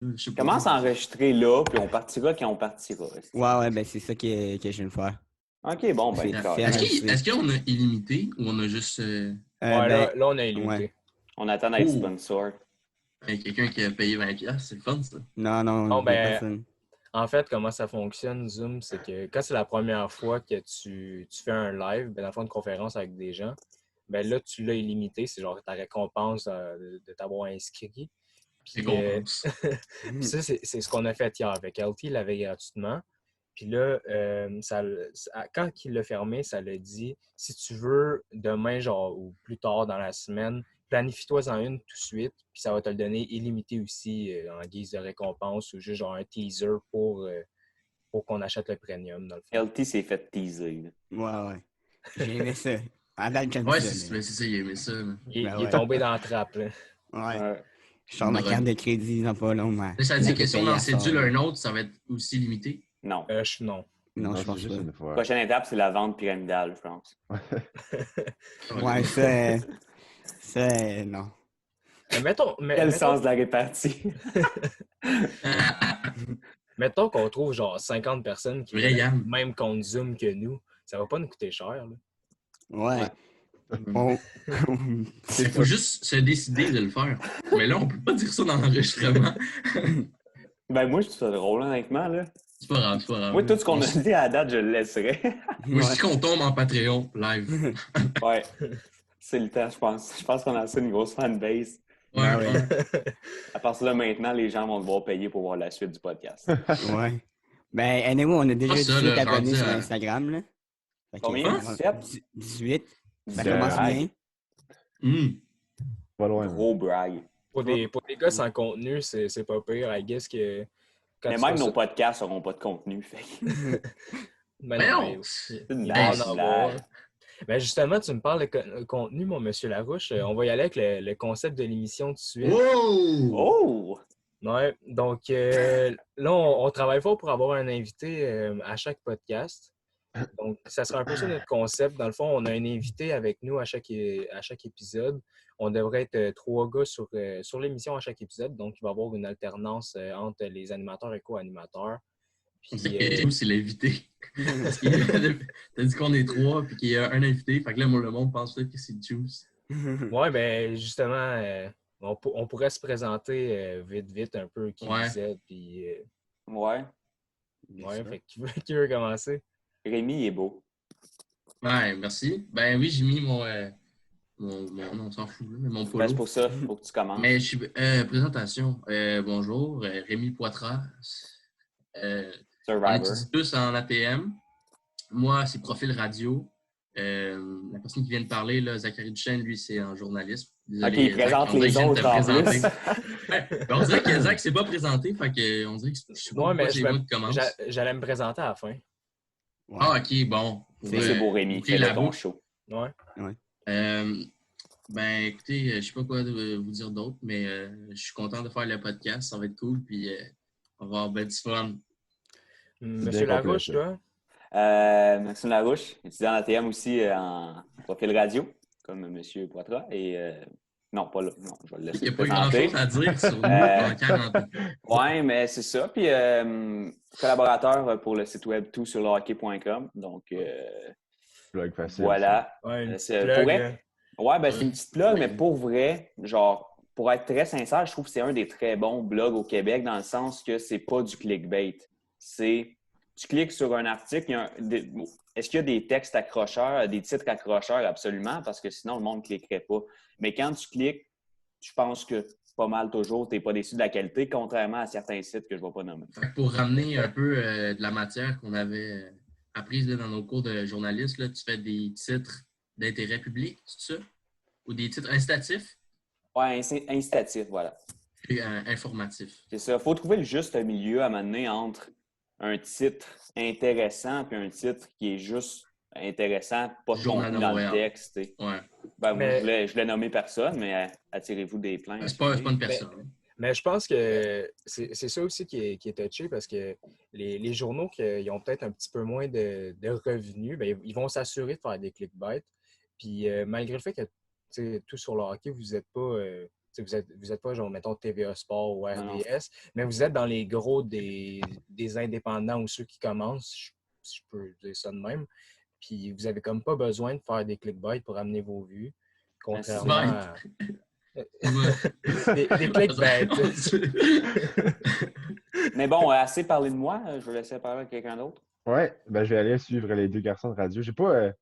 Je sais pas. Commence à enregistrer là, puis on partira quand on partira. Ouais, ben c'est ça que je viens de faire. OK, bon, ben, C'est correct. faire Est-ce qu'on a illimité ou on a juste Ouais, ben, là, on a illimité. ouais. On attend d'être Oh. sponsor. Quelqu'un qui a payé 20$? C'est le fun, ça. Non, Non, il y a ben, personne. en fait, comment ça fonctionne, Zoom, c'est que quand c'est la première fois que tu fais un live, ben, dans le fond, une conférence avec des gens, ben là, tu l'as illimité. C'est genre ta récompense de t'avoir inscrit. Puis, Récompense. puis ça, c'est ce qu'on a fait hier avec LT, il l'avait gratuitement. Puis là, quand il l'a fermé, ça l'a dit, si tu veux, demain, genre, ou plus tard dans la semaine, planifie-toi-en une tout de suite, puis ça va te le donner illimité aussi en guise de récompense ou juste genre un teaser pour qu'on achète le premium, dans le fond. LT s'est fait teaser. Là. Ouais. J'ai aimé ça. À date, j'aime Ouais, ça. c'est ça, il aimait ça. Il Ben est ouais. tombé dans la trappe, là. Ouais. Je sors ma carte de crédit dans pas long, mais. Là, ça dit que si on en cédule un un autre, ça va être aussi limité. Non. Non. Non, je c'est pense juste pas. une fois. Prochaine étape, c'est la vente pyramidale, je pense. Ouais, ça, non. Quel sens de la répartie? Mettons qu'on trouve genre 50 personnes qui Vrai, ont Yann. le même compte Zoom que nous. Ça va pas nous coûter cher, là. Ouais. Bon. Il faut juste se décider de le faire. Mais là, on peut pas dire ça dans l'enregistrement. Ben, moi, je trouve ça drôle, honnêtement, là. C'est pas grave, c'est pas grave. Moi, tout ce qu'on a dit à la date, je le laisserais. Moi, je dis qu'on tombe en Patreon live. Ouais. C'est le temps, je pense. Je pense qu'on a assez une grosse fanbase. Ouais. À partir de maintenant, les gens vont devoir payer pour voir la suite du podcast. Ouais. Ben, anyway, on a déjà Ah, ça, 18 là, abonnés rendu sur à- Instagram, là. Fait que, Combien? 18. Ça Yeah. commence bien. Pas loin. Gros brag. Pour des gars sans contenu, c'est pas pire. I guess que quand Mais tu même fais nos ça- podcasts n'auront pas de contenu. Fait que Ben Mais non, non! mais c'est une il blague. va en avoir. Ben justement, tu me parles de contenu, mon monsieur Larouche. On va y aller avec le concept de l'émission tout de suite. Wow! Oh! Ouais, donc là, on travaille fort pour avoir un invité à chaque podcast. Donc, ça sera un peu ça notre concept. Dans le fond, on a un invité avec nous à chaque épisode. On devrait être 3 gars sur l'émission à chaque épisode. Donc, il va y avoir une alternance entre les animateurs et co-animateurs. On Puis, sait que Juice, c'est l'invité. Parce qu'il t'as dit qu'on est 3 puis qu'il y a un invité. Fait que là, le monde pense peut-être que c'est Juice. ouais, ben justement, on pourrait se présenter vite un peu qui Ouais. vous êtes. Puis, Ouais. ouais, fait que qui veut commencer? Rémi, il est beau. Ouais, merci. Ben oui, j'ai mis mon non, on s'en fout, là, mais mon Ben, polo. c'est pour ça, il faut que tu commences. Mais je suis. Présentation. Bonjour, Rémi Poitras. On Survivor. étudie tous en APM. Moi, c'est Profil Radio. La personne qui vient de parler, là, Zachary Duchesne, lui, c'est un journaliste. Désolé, Ok, il présente Zach, on dirait les que je viens de te autres en présenter. plus. Ouais, on dirait que Zach s'est pas présenté, fait que on dirait que je sais pas Ouais, pourquoi mais c'est moi qui commence. j'allais me présenter à la fin. Ouais. Ah, ok, bon. C'est beau, Rémi. Boucler Fais la ton boucle. show. Ouais. Ben, écoutez, je sais pas quoi vous dire d'autre, mais je suis content de faire le podcast. Ça va être cool, puis on va avoir ben du fun. Monsieur bien Larouche, complet, toi? Maxime Larouche, étudiant en ATM aussi en profil radio, comme M. Poitras. Et non, pas là. Non, je vais le laisser Il n'y a se pas présenter. grand-chose à dire sur nous en 40 ans. Ouais, mais c'est ça. Puis collaborateur pour le site web toutsurlehockey.com. Donc Plug facile. voilà. Ouais, une C'est- plug, pour vrai, ouais, ben c'est une petite plug, mais pour vrai, genre, pour être très sincère, je trouve que c'est un des très bons blogs au Québec dans le sens que c'est pas du clickbait. C'est, tu cliques sur un article, est-ce qu'il y a des textes accrocheurs, des titres accrocheurs? Absolument, parce que sinon, le monde ne cliquerait pas. Mais quand tu cliques, je pense que pas mal toujours, tu n'es pas déçu de la qualité, contrairement à certains sites que je ne vais pas nommer. Fait que pour ramener un peu de la matière qu'on avait apprise là, dans nos cours de journaliste, là, tu fais des titres d'intérêt public, c'est ça? Ou des titres incitatifs Ouais, incitatif, voilà. et informatifs. C'est ça. Il faut trouver le juste milieu à un moment donné entre un titre intéressant et un titre qui est juste intéressant, pas de Journal contenu de dans le Montréal. texte. T'sais. Ouais. Ben, Mais- moi, je voulais nommer personne, mais attirez-vous des plaintes. C'est pas une personne. Mais je pense que c'est ça aussi qui est touché parce que les journaux qui ont peut-être un petit peu moins de revenus, ben, ils vont s'assurer de faire des clickbait. Puis malgré le fait que tout sur le hockey, vous n'êtes pas Vous êtes pas, genre, mettons, TVA Sport ou Non. RDS, mais vous êtes dans les gros des indépendants ou ceux qui commencent, si je peux dire ça de même. Puis vous avez comme pas besoin de faire des clickbait pour amener vos vues, contrairement à... des clickbait. Mais bon, assez parlé de moi. Je vais laisser parler à quelqu'un d'autre. Ouais, ben je vais aller suivre les deux garçons de radio. J'ai pas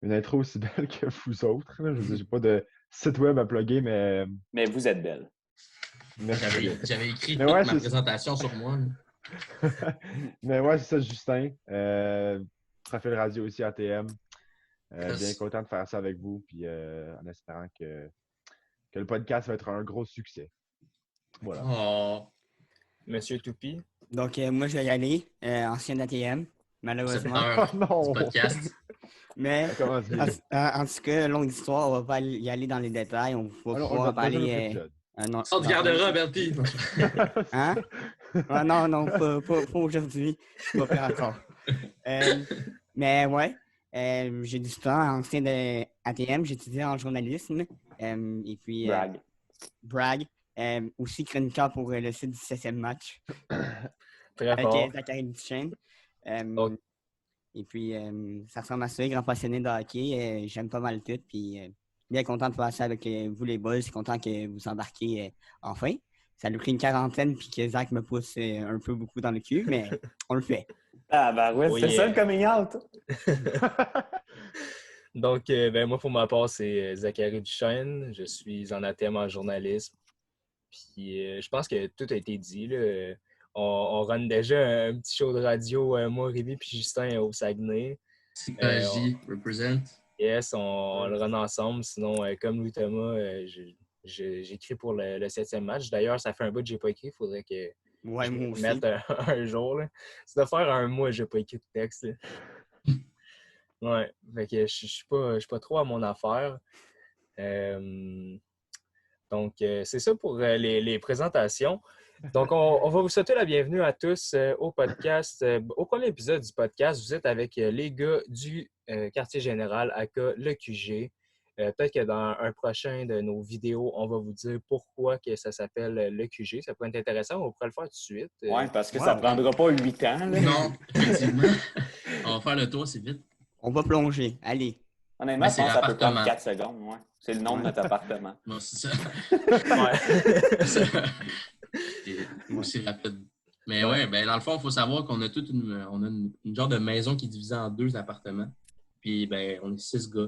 une intro aussi belle que vous autres. Là. Je veux dire, j'ai pas de site web à plugger, mais Mais vous êtes belle. merci. J'avais écrit Mais toute ouais, ma présentation sur moi. Mais ouais, c'est ça, Justin. Profil radio aussi ATM. Bien content de faire ça avec vous, puis en espérant que le podcast va être un gros succès. Voilà. Oh, Monsieur Toupi. Donc, moi, je vais y aller, ancien ATM, malheureusement. Oh non! du podcast. Mais, Comment dire? en tout cas, longue histoire, on va pas y aller dans les détails. On va Alors, pouvoir on va pas parler. dans l'épisode. Sors du garde-robe, Bertie. Hein? Ah, non, pas aujourd'hui. Je vais pas encore. Mais ouais, j'ai du temps ancien de ATM, j'étudiais en journalisme. Et puis, brag. Aussi chroniqueur pour le site du 7e match. Très Avec fort. Zachary Duchesne. Donc- Et puis, ça ressemble à ça, grand passionné de hockey. J'aime pas mal tout. Puis, bien content de passer avec vous, les boys. Content que vous embarquiez enfin. Ça lui pris une quarantaine puis que Zach me pousse un peu beaucoup dans le cul, mais on le fait. Ah, ben ouais, Oh c'est yeah. ça le coming out. Donc, moi, pour ma part, c'est Zachary Duchesne. Je suis en ATM en journalisme. Puis, je pense que tout a été dit. Là. On run déjà un petit show de radio, moi, Rémi puis Justin au Saguenay. CKJ represent. Yes, on le run ensemble. Sinon, comme Louis-Thomas, j'écris pour le 7e match. D'ailleurs, ça fait un bout que j'ai pas écrit. Il faudrait que Ouais, je moi me aussi. mette un jour. Là. Ça doit faire un mois que j'ai pas écrit de texte. Là. Ouais, fait que je suis pas trop à mon affaire. Donc, c'est ça pour les présentations. Donc, on va vous souhaiter la bienvenue à tous au podcast, au premier épisode du podcast. Vous êtes avec les gars du quartier général, aka le QG. Peut-être que dans un prochain de nos vidéos, on va vous dire pourquoi que ça s'appelle le QG. Ça pourrait être intéressant, on pourrait le faire tout de suite. Ouais, parce que ça prendra pas 8 ans. Là. Non, effectivement. On va faire le tour, c'est vite. On va plonger. Allez. Honnêtement, Mais je c'est pense que ça peut prendre l'appartement. 4 secondes. Ouais. C'est le nom de notre appartement. Non, c'est ça. Ouais. C'est aussi rapide. Mais ouais, ben dans le fond, il faut savoir qu'on a toute une genre de maison qui est divisée en 2 appartements. Puis ben, on est 6 gars.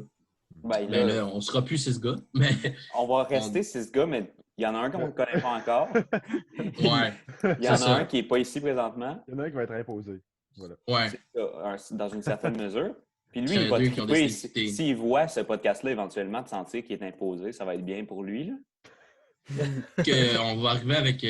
Ben, Ben là, là, on sera plus 6 gars, mais on va rester 6 gars, mais il y en a un qu'on ne connaît pas encore. ouais. Il y en a C'est ça. un qui n'est pas ici présentement. Il y en a un qui va être imposé. Voilà. Ouais. Dans une certaine mesure. Puis lui, Il y en il a va 2 qui ont triper. décidé de quitter. S'il voit ce podcast-là éventuellement, de sentir qu'il est imposé, ça va être bien pour lui. Là. On va arriver avec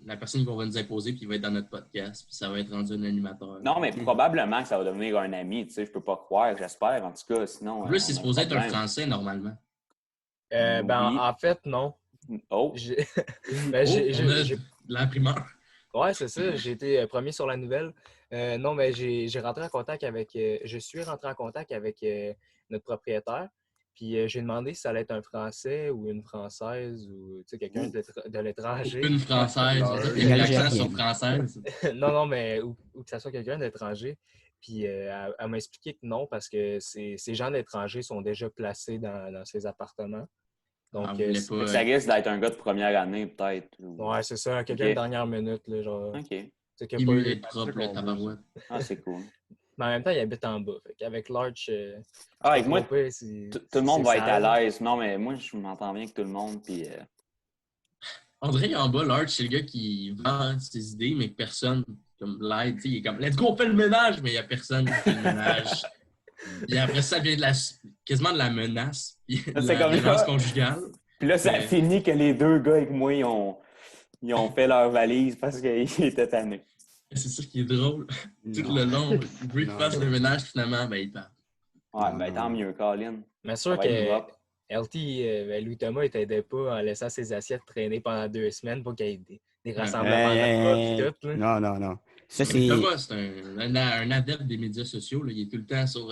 la personne qu'on va nous imposer, puis il va être dans notre podcast, puis ça va être rendu un animateur. Non, mais probablement que ça va devenir un ami. Tu sais, je peux pas croire, j'espère. En tout cas, sinon. En plus, c'est on a supposé être un problème. Français normalement. Ben, Oui. en fait, non. Oh, J'ai- Oh, ben, on a j'ai- de la primeur. Ouais, c'est ça. J'ai été premier sur la nouvelle. Non, mais j'ai rentré en contact avec. Je suis rentré en contact avec notre propriétaire. Puis j'ai demandé si ça allait être un Français ou une Française ou quelqu'un de l'étranger. Une Française. Alors, Il y a une l'accent Algérienne. sur française. non, mais ou que ça soit quelqu'un d'étranger. Puis elle m'a expliqué que non, parce que ces gens d'étrangers sont déjà placés dans ces appartements. Donc, Ah, vous voulez pas, ça risque d'être un gars de première année, peut-être. ou- ouais, c'est ça. Quelqu'un Ok. de dernière minute. Là, genre, OK. tu sais, qui a il pas mieux eu- d'être propre, le tabarouette. Ah, c'est cool. Mais en même temps, il habite en bas. Fait qu'avec Larch, Ah, avec moi, trop pire, c'est- tout le monde c'est va être à sale. l'aise. Non, mais moi, je m'entends bien avec tout le monde. Puis, On dirait qu'en bas, Larch, c'est le gars qui vend ses idées, mais que personne comme l'aide. Tu sais, il est comme, let's go, on fait le ménage, mais il n'y a personne qui fait le ménage. Puis après, ça vient quasiment de la menace. Puis de C'est la comme violence ça. conjugale. puis là, ça Mais- finit que les 2 gars avec moi, ils ont fait leur valise parce qu'ils étaient tannés. C'est ça qui est drôle. Tout Non. le long, il veut qu'il Non. fasse le ménage, finalement, ben, il part. Ouais, Non, ben tant non. mieux, Colin. Mais Ça sûr va être que propre. LT, Louis-Thomas, il t'aidait pas en laissant ses assiettes traîner pendant 2 semaines pour qu'il y ait des rassemblements de propres et tout. Là. Non. Ça, c'est. Thomas, c'est un adepte des médias sociaux. Là. Il est tout le temps sur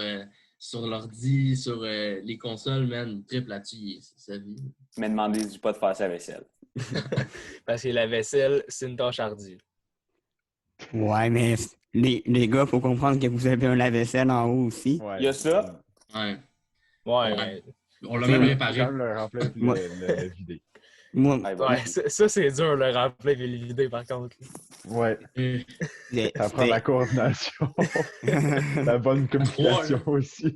sur l'ordi, sur les consoles, man, il triple là-dessus, c'est sa vie. Mais demandez-lui pas de faire sa vaisselle. Parce que la vaisselle, c'est une tâche ardue. Ouais, mais les gars, faut comprendre que vous avez un lave-vaisselle en haut aussi. Ouais. Il y a ça. Ouais. Ouais, Ouais. On l'a même Faut réparé. quand même le remplir et le vider. Moi, Ouais, ouais. Ça, c'est dur, le remplir et le vider, par contre. Ouais. Ça prend c'était- la coordination, la bonne communication aussi.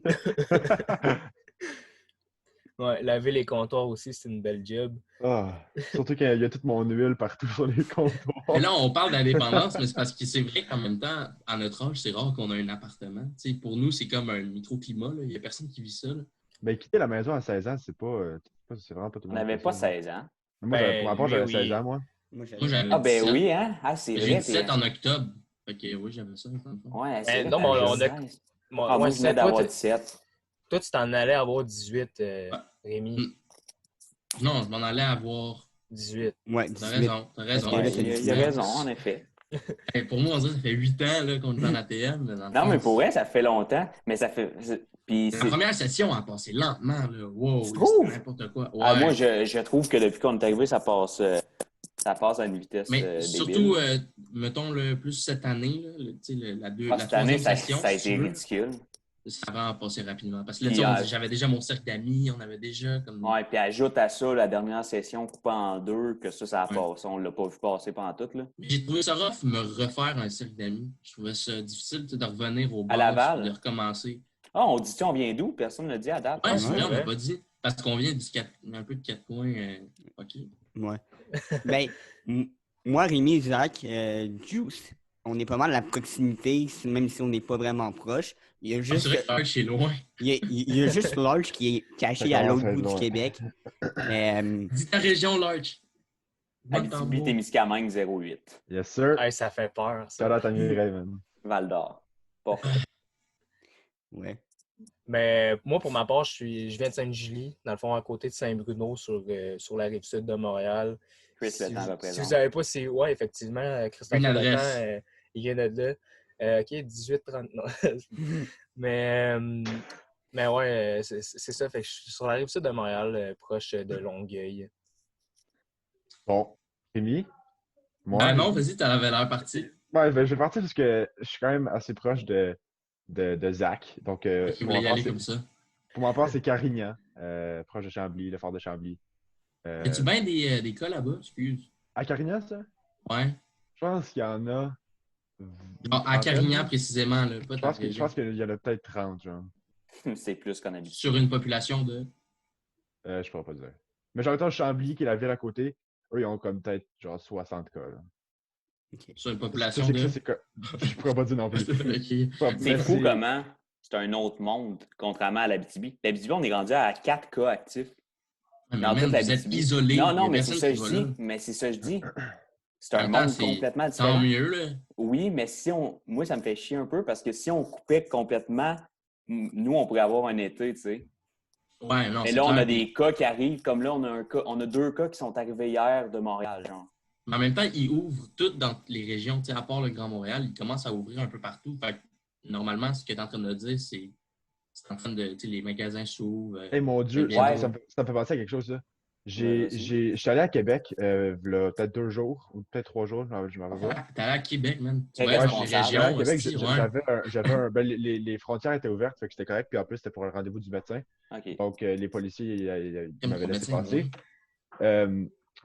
Ouais, laver les comptoirs aussi, c'est une belle job. Ah, surtout qu'il y a toute mon huile partout sur les comptoirs. Mais là, on parle d'indépendance, mais c'est parce que c'est vrai qu'en même temps, à notre âge, c'est rare qu'on a un appartement. Tu sais, pour nous, c'est comme un microclimat. Là. Il n'y a personne qui vit ça. Là. Ben, quitter la maison à 16 ans, c'est vraiment pas tout le On monde. n'avait qui pas fait ça. 16 ans. Moi, pour ma part, lui, j'avais oui. 16 ans, moi. Moi, j'avais Ah, ben 17. oui, hein? Ah, c'est J'ai vrai. 17 en octobre. Fait que oui, j'avais ça. Dans le fond. Ouais, c'est vrai. non, mais on a- 16. Moi, Ah, moi, ouais, je c'est venais toi, d'avoir 17. toi, tu t'en allais avoir 18, Rémi. Non, je m'en allais avoir. 18. Ouais, T'as 18. raison, t'as raison. Parce que là, Ouais, c'est il y a 19. raison, en effet. Hey, pour moi, on dirait que ça fait 8 ans là, qu'on est en ATM. Mais dans le Non, fond, mais pour vrai, ça fait longtemps. Mais ça fait. Puis La c'est. première session a passé lentement. Là. Wow, Tu là, trouves? c'était n'importe quoi. Ouais. Ah, moi, je trouve que depuis qu'on est arrivé, ça passe à une vitesse Mais débile. surtout, mettons, le plus cette année, là, tu sais, la Ah, cette troisième année, ça session, a si été tu veux, ridicule. ça a vraiment passé rapidement. Parce que là, Puis, tu sais, j'avais déjà mon cercle d'amis, on avait déjà comme. Ouais, puis ajoute à ça la dernière session coupée en deux, que ça a Ouais. passé. On l'a pas vu passer pendant tout, là. J'ai trouvé ça rough me refaire un cercle d'amis. Je trouvais ça difficile tu sais, de revenir au À bas, Laval? de recommencer. Ah, on dit-tu, on vient d'où? Personne ne l'a dit à date. Ouais, c'est ouais, vrai, on n'a ouais. pas dit. Parce qu'on vient un peu de 4 coins. OK. Ouais. Ben, moi, Rémi et Zach, Juice, on est pas mal à la proximité, même si on n'est pas vraiment proche. Il y a Ah, juste, c'est vrai que Arch est loin. il y a juste Large qui est caché Ça à commence l'autre à être bout du loin. Québec. Mais, Dis ta région, Larch. Abitibi-Témiscamingue 08. Yes, sir. Hey, ça fait peur, ça. Shout out à Mireille, man. Val d'Or. Pas fort. ouais. Mais moi, pour ma part, je viens de Sainte-Julie, dans le fond, à côté de Saint-Bruno, sur la rive sud de Montréal. Chris Si Letang vous représente. savez pas, c'est. Ouais, effectivement, Christophe Une Letang, adresse. il vient de là. OK, 18-30. Non. mais ouais, c'est ça. Fait que je suis sur la rive sud de Montréal, proche de Longueuil. Bon. Rémi? Moi? Ben non, vas-y, t'en avais l'air parti. Ouais, ben, je vais partir parce que je suis quand même assez proche de Zach. Donc, Tu voulais y aller comme ça. pour ma part, c'est Carignan, proche de Chambly, le fort de Chambly. As-tu bien des cas là-bas? Excuse. À Carignan, ça? Ouais. Je pense qu'il y en a. Ah, à Carignan, précisément, là, pas Je ta pense région. qu'il y en a peut-être 30, genre. C'est plus qu'on habite. Sur une population de. Je pourrais pas dire. Mais genre, Chambly, qui est la ville à côté, eux, ils ont comme peut-être genre 60 cas. Là. Sur une Ça, population c'est de. que ça, c'est que. Je pourrais pas dire non plus. Ok. C'est fou comment c'est un autre monde, contrairement à l'Abitibi. L'Abitibi, on est rendu à 4 cas actifs. Ouais, mais Dans man, toute vous êtes l'Abitibi. isolés. Non, il y non, a mais c'est personne ça qui que je va dis. là. Mais c'est ça que je dis. C'est En un même temps, monde c'est complètement Tant différent. mieux, là. Oui, mais si on. Moi, ça me fait chier un peu parce que si on coupait complètement, nous, on pourrait avoir un été, tu sais. Ouais, non, Mais c'est là, on clair. a des cas qui arrivent. Comme là, on a 2 cas qui sont arrivés hier de Montréal, genre. Mais en même temps, ils ouvrent toutes dans les régions, tu sais, à part le Grand Montréal, ils commencent à ouvrir un peu partout. Fait que, normalement, ce que tu es en train de dire, c'est en train de, tu sais, les magasins s'ouvrent. Hey, mon Dieu, Ouais. ça me fait penser à quelque chose, là. Ouais, Je suis allé à Québec, v'là peut-être 2 jours, ou peut-être 3 jours, je m'en rappelle pas. T'es allé à Québec, man. Tu Très vas être dans les responsable. J'allais à régions Québec, aussi, ouais. les frontières étaient ouvertes, fait que c'était correct, puis en plus, c'était pour le rendez-vous du médecin. OK. Donc, les policiers, ils Comme m'avaient ton laissé médecin, passer.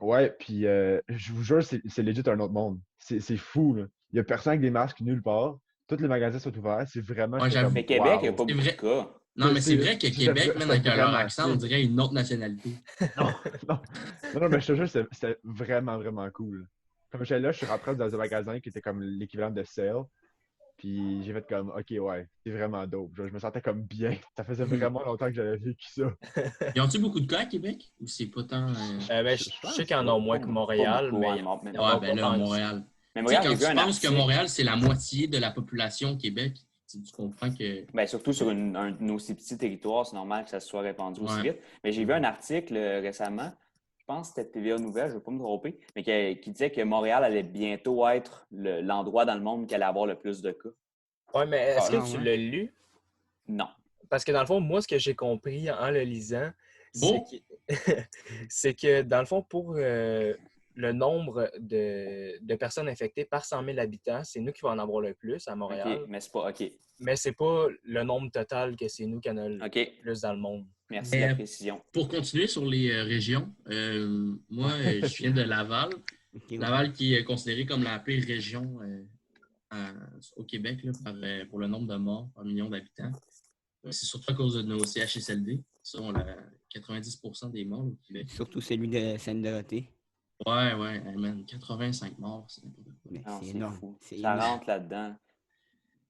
Ouais, puis je vous jure, c'est legit un autre monde. C'est fou, là. Il y a personne avec des masques nulle part. Tous les magasins sont ouverts. C'est vraiment. Ouais, j'étais j'avoue. comme, Mais Québec, il n'y a wow. pas C'est beaucoup vrai. de cas. Non, mais c'est C'est- vrai que c'est- Québec, c'est même avec leur vraiment accent, on sick. dirait une autre nationalité. Non, non. Non, mais je te jure, c'était vraiment, vraiment cool. Comme j'étais là, je suis rentré dans un magasin qui était comme l'équivalent de Sale. Puis j'ai fait comme, OK, ouais, c'est vraiment dope. Genre, je me sentais comme bien. Ça faisait vraiment longtemps que j'avais vécu ça. Ils ont-tu beaucoup de cas à Québec? Ou c'est pas tant. Ben, je sais qu'il y en a moins que Montréal, Pas mais. beaucoup, mais Ouais, ben là, Montréal. Mais Tu sais, Montréal, quand j'ai vu tu un penses que article. Montréal, c'est la moitié de la population au Québec, tu comprends que. Ben, surtout sur un aussi petit territoire, c'est normal que ça se soit répandu aussi Ouais. vite. Mais j'ai vu un article récemment, je pense que c'était TVA Nouvelle, je ne vais pas me tromper, mais qui disait que Montréal allait bientôt être l'endroit dans le monde qui allait avoir le plus de cas. Ouais, mais est-ce Ah, que tu ouais. l'as lu? Non. parce que dans le fond, moi, ce que j'ai compris en le lisant, Bon. c'est que dans le fond, pour le nombre de personnes infectées par 100 000 habitants, c'est nous qui va en avoir le plus à Montréal. OK, mais c'est pas... OK. Mais c'est pas le nombre total que c'est nous qui en a le OK. plus dans le monde. Merci de la précision. Pour continuer sur les régions, moi, je viens de Laval. Ok, Laval qui est considérée comme la pire région au Québec là, pour le nombre de morts par million d'habitants. C'est surtout à cause de nos CHSLD. Ils sont 90% des morts au Québec. surtout celui de Sainte-Dorothée. Ouais, hey, man, 85 morts, c'est n'importe quoi. Mais Non, c'est c'est énorme. fou. C'est Ça énorme. rentre là-dedans.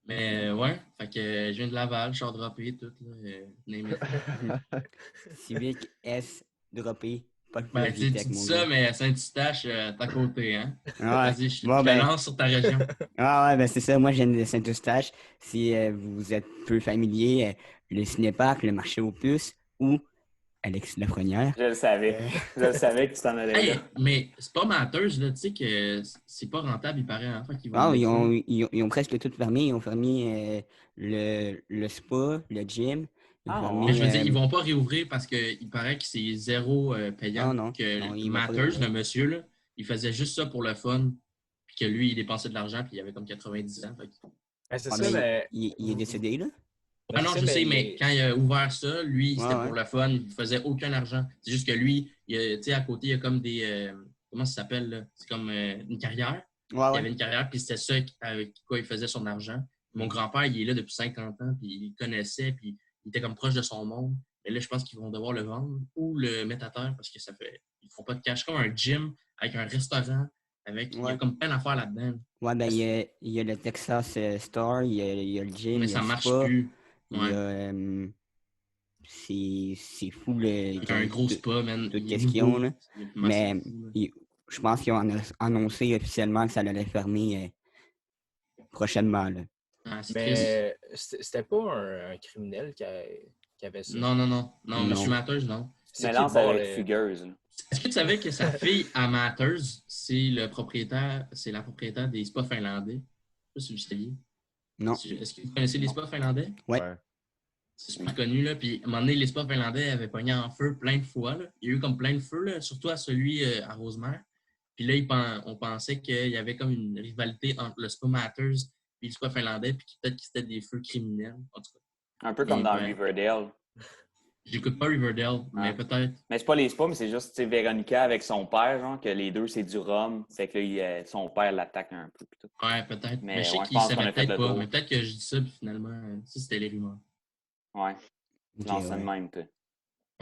Mais ouais, fait que je viens de Laval, je suis droppé, tout, là, name it. Civic S droppé. Pas de Ben, tu Logitech, dis mon ça, gars. mais Saint-Eustache, t'es à côté, hein? Ah Vas-y, je Bon, te ben. lance sur ta région. Ah ouais, ben c'est ça. Moi, je viens de Saint-Eustache. Si vous êtes peu familier, le Cinéparc, le marché aux puces ou Alexis Lafrenière. Je le savais. Je le savais que tu t'en allais Hey, là. mais c'est pas menteuse, là, tu sais que c'est pas rentable, il paraît, hein, fait qu'ils vont Ah, mettre ça. ils ont presque tout fermé. Ils ont fermé le spa, le gym. Ils ont Ah, fermé. Mais je veux dire, ils vont pas réouvrir parce qu'il paraît que c'est zéro payant. Ah, non. Que Non, il va pas Matters, réouvrir. le monsieur, là, il faisait juste ça pour le fun, puis que lui, il dépensait de l'argent, puis il avait comme 90 ans. Fait que... Ben, c'est Ah, ça, ben, mais... il est décédé, là. Ah non, c'est je ça, sais, mais quand il a ouvert ça, lui, c'était Ouais, pour ouais. le fun, il faisait aucun argent. C'est juste que lui, tu sais, à côté, il y a comme des. Comment ça s'appelle, là? C'est comme une carrière. Ouais, Il y ouais. avait une carrière, puis c'était ça avec quoi il faisait son argent. Mon grand-père, il est là depuis 50 ans, puis il connaissait, puis il était comme proche de son monde. Mais là, je pense qu'ils vont devoir le vendre ou le mettre à terre parce que ça fait. Ils font pas de cash. Comme un gym avec un restaurant, avec. Il y a Ouais. comme plein d'affaires là-dedans. Ouais, ben, il y a le Texas Store, il y a le gym, Mais il y a ça le marche spa. plus. Il y Ouais. a. C'est fou, le, Un gros spa, man. tout Il est ce qu'ils ont, nouveau. là. Mais je pense qu'ils ont annoncé officiellement que ça allait fermer prochainement, là. Ah, c'est triste. Mais c'était pas un criminel qui avait ça. Non. Non. Monsieur Matters, non. C'est qui Mélange barre avec les- fugueuse. là. Est-ce que tu savais que sa fille, à Matters, c'est la propriétaire des spas finlandais? Je sais pas si vous saviez. Non. Est-ce que vous connaissez les spas finlandais? Ouais. C'est super connu, là. Puis, à un moment donné, les spas finlandais avaient pogné en feu plein de fois, là. Il y a eu comme plein de feux, là, surtout à celui à Rosemère. Puis là, on pensait qu'il y avait comme une rivalité entre le spa Matters et le spa finlandais, puis peut-être que c'était des feux criminels. En tout cas, Un peu comme dans Ouais. Riverdale. j'écoute pas Riverdale, mais Ah. peut-être. Mais c'est pas les spas, mais c'est juste tu sais, Véronica avec son père, genre, que les deux, c'est du rhum. Fait que là, son père l'attaque un peu. Pis tout. Ouais, peut-être. Mais Mais je sais ouais, je qu'il pense qu'on a savait fait peut-être le pas. tour. Mais peut-être que je dis ça, puis finalement, ça, c'était les rumeurs. Ouais, Ok, lance ça de ouais. même, toi.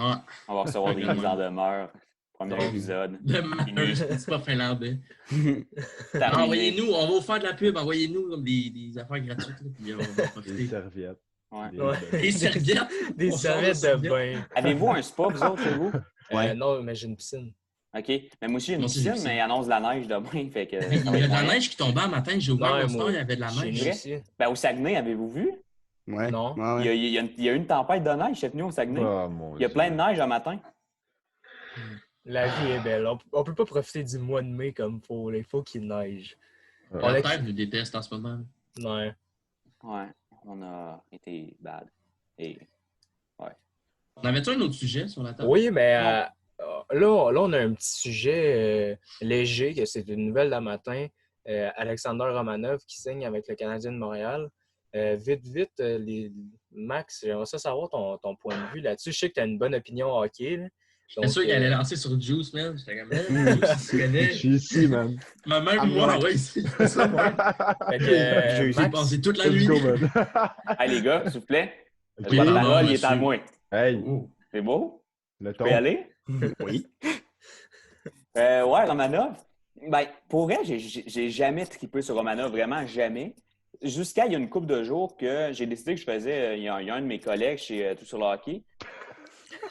Ouais. On va recevoir des mises en demeure. Premier Donc, épisode. De Matters, c'est pas finlandais. Terminé. Envoyez-nous, on va vous faire de la pub. Envoyez-nous comme des affaires gratuites, là, puis on va en Des profiter. serviettes. Ouais. Des serviettes. Des On serviettes sort de des bain. Avez-vous un spa, vous autres, chez vous? Ouais. Non, mais j'ai une piscine. OK. Mais moi aussi, j'ai une Moi aussi, j'ai une piscine, piscine. mais il annonce de la neige demain. Fait que, Il ça va y a être de la moyen. neige qui tombait un matin. J'ai ouvert Ouais, mon store, moi, il y avait de la Chez neige. nous Vrai? aussi. Ben, au Saguenay, avez-vous vu? Ouais. Non. Ouais, Il y, ouais. a, il y a une tempête de neige cette nuit au Saguenay. Oh, mon Il y a Dieu. plein de neige un matin. La vie est belle. On peut pas profiter du mois de mai comme il faut qu'il neige. La On a- terre nous déteste en ce moment. Ouais. Ouais, on a été bad. Et On avait-tu un autre sujet sur la table? Oui, mais là, on a un petit sujet léger, que c'est une nouvelle d'un matin. Alexander Romanov qui signe avec le Canadien de Montréal. Vite, Max, j'aimerais ça savoir ton point de vue là-dessus. Je sais que tu as une bonne opinion hockey. Là. J'étais sûr qu'il allait lancer sur Juice, man. J'étais comme, Juice, tu Je connais. suis ici, man. Ma mère, Ah, moi, ouais. ouais, c'est ça, moi. Fait que, J'ai Max, passé toute la Let's nuit. go, man. hey, les gars, s'il vous plaît, Ok. le Pardon, parole, il est monsieur. à moi. Hey, Oh. C'est beau? le Je peux y ton. aller? Oui. Ouais, Romanov. Ben, pour vrai, j'ai jamais trippé sur Romanov, vraiment jamais. Jusqu'à il y a une couple de jours que j'ai décidé que je faisais. Il y a un de mes collègues chez Tout sur le hockey.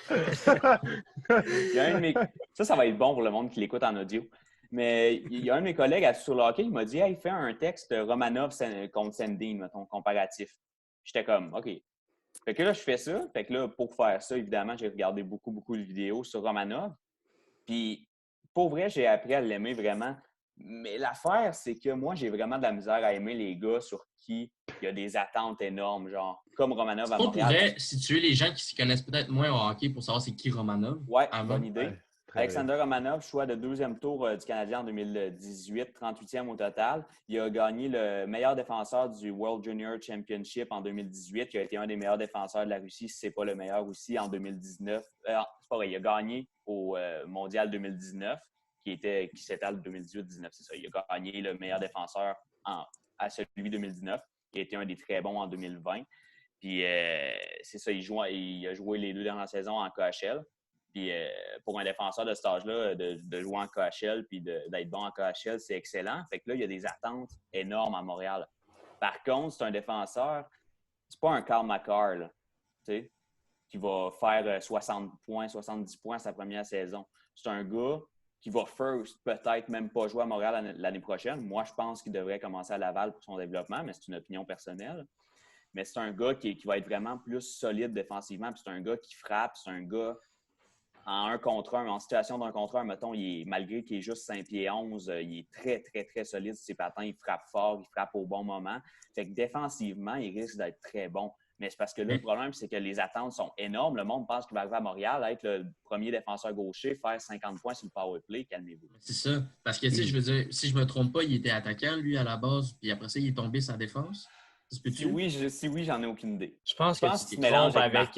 Il y a un de mes... Ça va être bon pour le monde qui l'écoute en audio. Mais il y a un de mes collègues à Tout sur le hockey qui m'a dit hey, fais un texte Romanov contre Sandin, mettons, comparatif. J'étais comme OK. Fait que là, je fais ça. Fait que là, pour faire ça, évidemment, j'ai regardé beaucoup de vidéos sur Romanov. Puis, pour vrai, j'ai appris à l'aimer vraiment Mais l'affaire, c'est que moi, j'ai vraiment de la misère à aimer les gars sur qui il y a des attentes énormes, genre comme Romanov à On Montréal. pourrait situer les gens qui s'y connaissent peut-être moins au hockey pour savoir c'est qui Romanov. Ouais, avant. bonne idée. Ouais, très Alexander Romanov, choix de 2e tour du Canadien en 2018, 38e au total. Il a gagné le meilleur défenseur du World Junior Championship en 2018. Il a été un des meilleurs défenseurs de la Russie, si ce n'est pas le meilleur aussi, en 2019. C'est pas vrai, il a gagné au Mondial 2019, qui s'étale 2018-19, c'est ça. Il a gagné le meilleur défenseur à celui 2019. Il a été un des très bons en 2020. Puis c'est ça, il a joué les 2 dernières saisons en KHL. Puis pour un défenseur de cet âge-là, de jouer en KHL puis d'être bon en KHL, c'est excellent. Fait que là, il y a des attentes énormes à Montréal. Par contre, c'est un défenseur, c'est pas un Karl Makar, là, qui va faire 60 points, 70 points sa première saison. C'est un gars qui va peut-être même pas jouer à Montréal l'année prochaine. Moi, je pense qu'il devrait commencer à Laval pour son développement, mais c'est une opinion personnelle. Mais c'est un gars qui va être vraiment plus solide défensivement. Puis c'est un gars qui frappe, c'est un gars en 1 contre 1, en situation d'1 contre 1, mettons, malgré qu'il est juste 5 pieds 11, il est très, très, très solide sur ses patins. Il frappe fort, il frappe au bon moment. Fait que défensivement, il risque d'être très bon. Mais c'est parce que là, le problème, c'est que les attentes sont énormes. Le monde pense qu'il va arriver à Montréal, être le premier défenseur gaucher, faire 50 points sur le power play. Calmez-vous. C'est ça. Parce que, tu sais, je veux dire, si je me trompe pas, il était attaquant, lui, à la base, puis après ça, il est tombé sa défense. Ça se peut-tu? Si oui, j'en ai aucune idée. Je pense que tu te mélanges trompes avec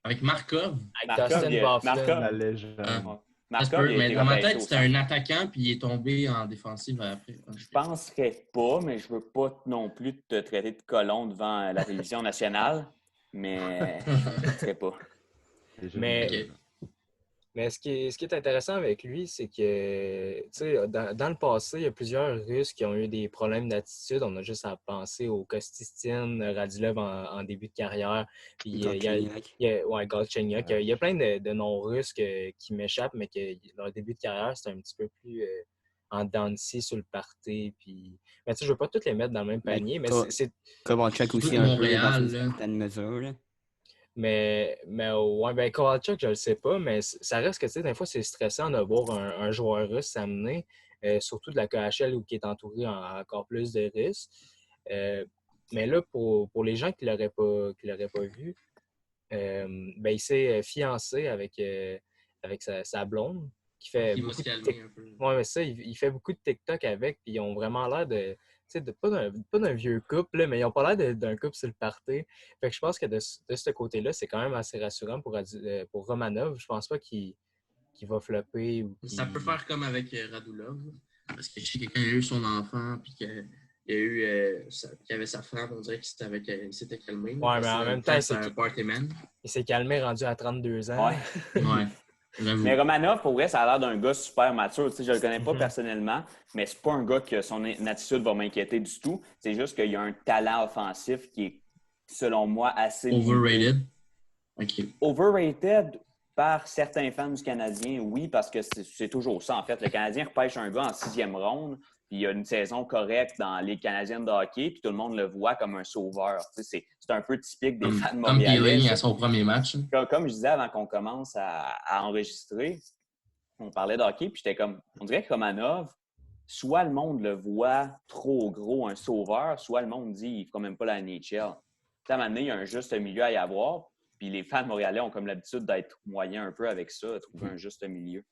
Avec Markov. Dustin Byfuglien. La légende. Ça se peut, mais dans ma tête, c'était un attaquant, puis il est tombé en défensive après. Je penserais pas, mais je veux pas non plus te traiter de colon devant la télévision nationale. Mais je ne serais pas. Mais ce qui est intéressant avec lui, c'est que, tu sais, dans le passé, il y a plusieurs Russes qui ont eu des problèmes d'attitude. On a juste à penser au Kostitine, Radulov en début de carrière. Puis Galchenyuk. Ouais. Il y a plein de noms russes qui m'échappent, mais que leur début de carrière, c'est un petit peu plus en dents de scie sur le party. Puis... Mais tu sais, je veux pas tous les mettre dans le même panier, mais c'est... Kovalchuk aussi un peu dans une certaine mesure. Là. Mais ouais, ben Kovalchuk, je le sais pas, mais ça reste que, tu sais, des fois, c'est stressant de voir un joueur russe s'amener, surtout de la KHL où qui est entouré encore plus de Russes. Mais là, pour les gens qui l'auraient pas vu, ben il s'est fiancé avec sa blonde, qui fait Il va se calmer un peu. Ouais, mais ça, il fait beaucoup de TikTok avec, puis ils ont vraiment l'air de... pas d'un vieux couple, là, mais ils n'ont pas l'air d'un couple sur le party. Fait que je pense que de ce côté-là, c'est quand même assez rassurant pour Romanov. Je pense pas qu'il va flopper. Ça peut faire comme avec Radulov. Parce que je sais quelqu'un a eu son enfant, puis qu'il avait sa femme, on dirait qu'il s'était calmé. Ouais, mais en même temps, c'est un party man. Il s'est calmé rendu à 32 ans. Ouais. Mais Romanov, pour vrai, ça a l'air d'un gars super mature. Tu sais, je le connais pas personnellement, mais c'est pas un gars que son attitude va m'inquiéter du tout. C'est juste qu'il y a un talent offensif qui est, selon moi, assez... Overrated? OK. Overrated par certains fans du Canadien, oui, parce que c'est toujours ça, en fait. Le Canadien repêche un gars en 6e ronde, puis il a une saison correcte dans les Canadiennes de hockey, puis tout le monde le voit comme un sauveur. Tu sais, c'est un peu typique des fans montréalais. Comme Peeling à son premier match. Comme je disais avant qu'on commence à enregistrer, on parlait de hockey, puis j'étais comme, on dirait que Romanov, soit le monde le voit trop gros, un sauveur, soit le monde dit, il ne fera même pas la NHL. À un moment donné, il y a un juste milieu à y avoir, puis les fans montréalais ont comme l'habitude d'être moyens un peu avec ça, de trouver un juste milieu.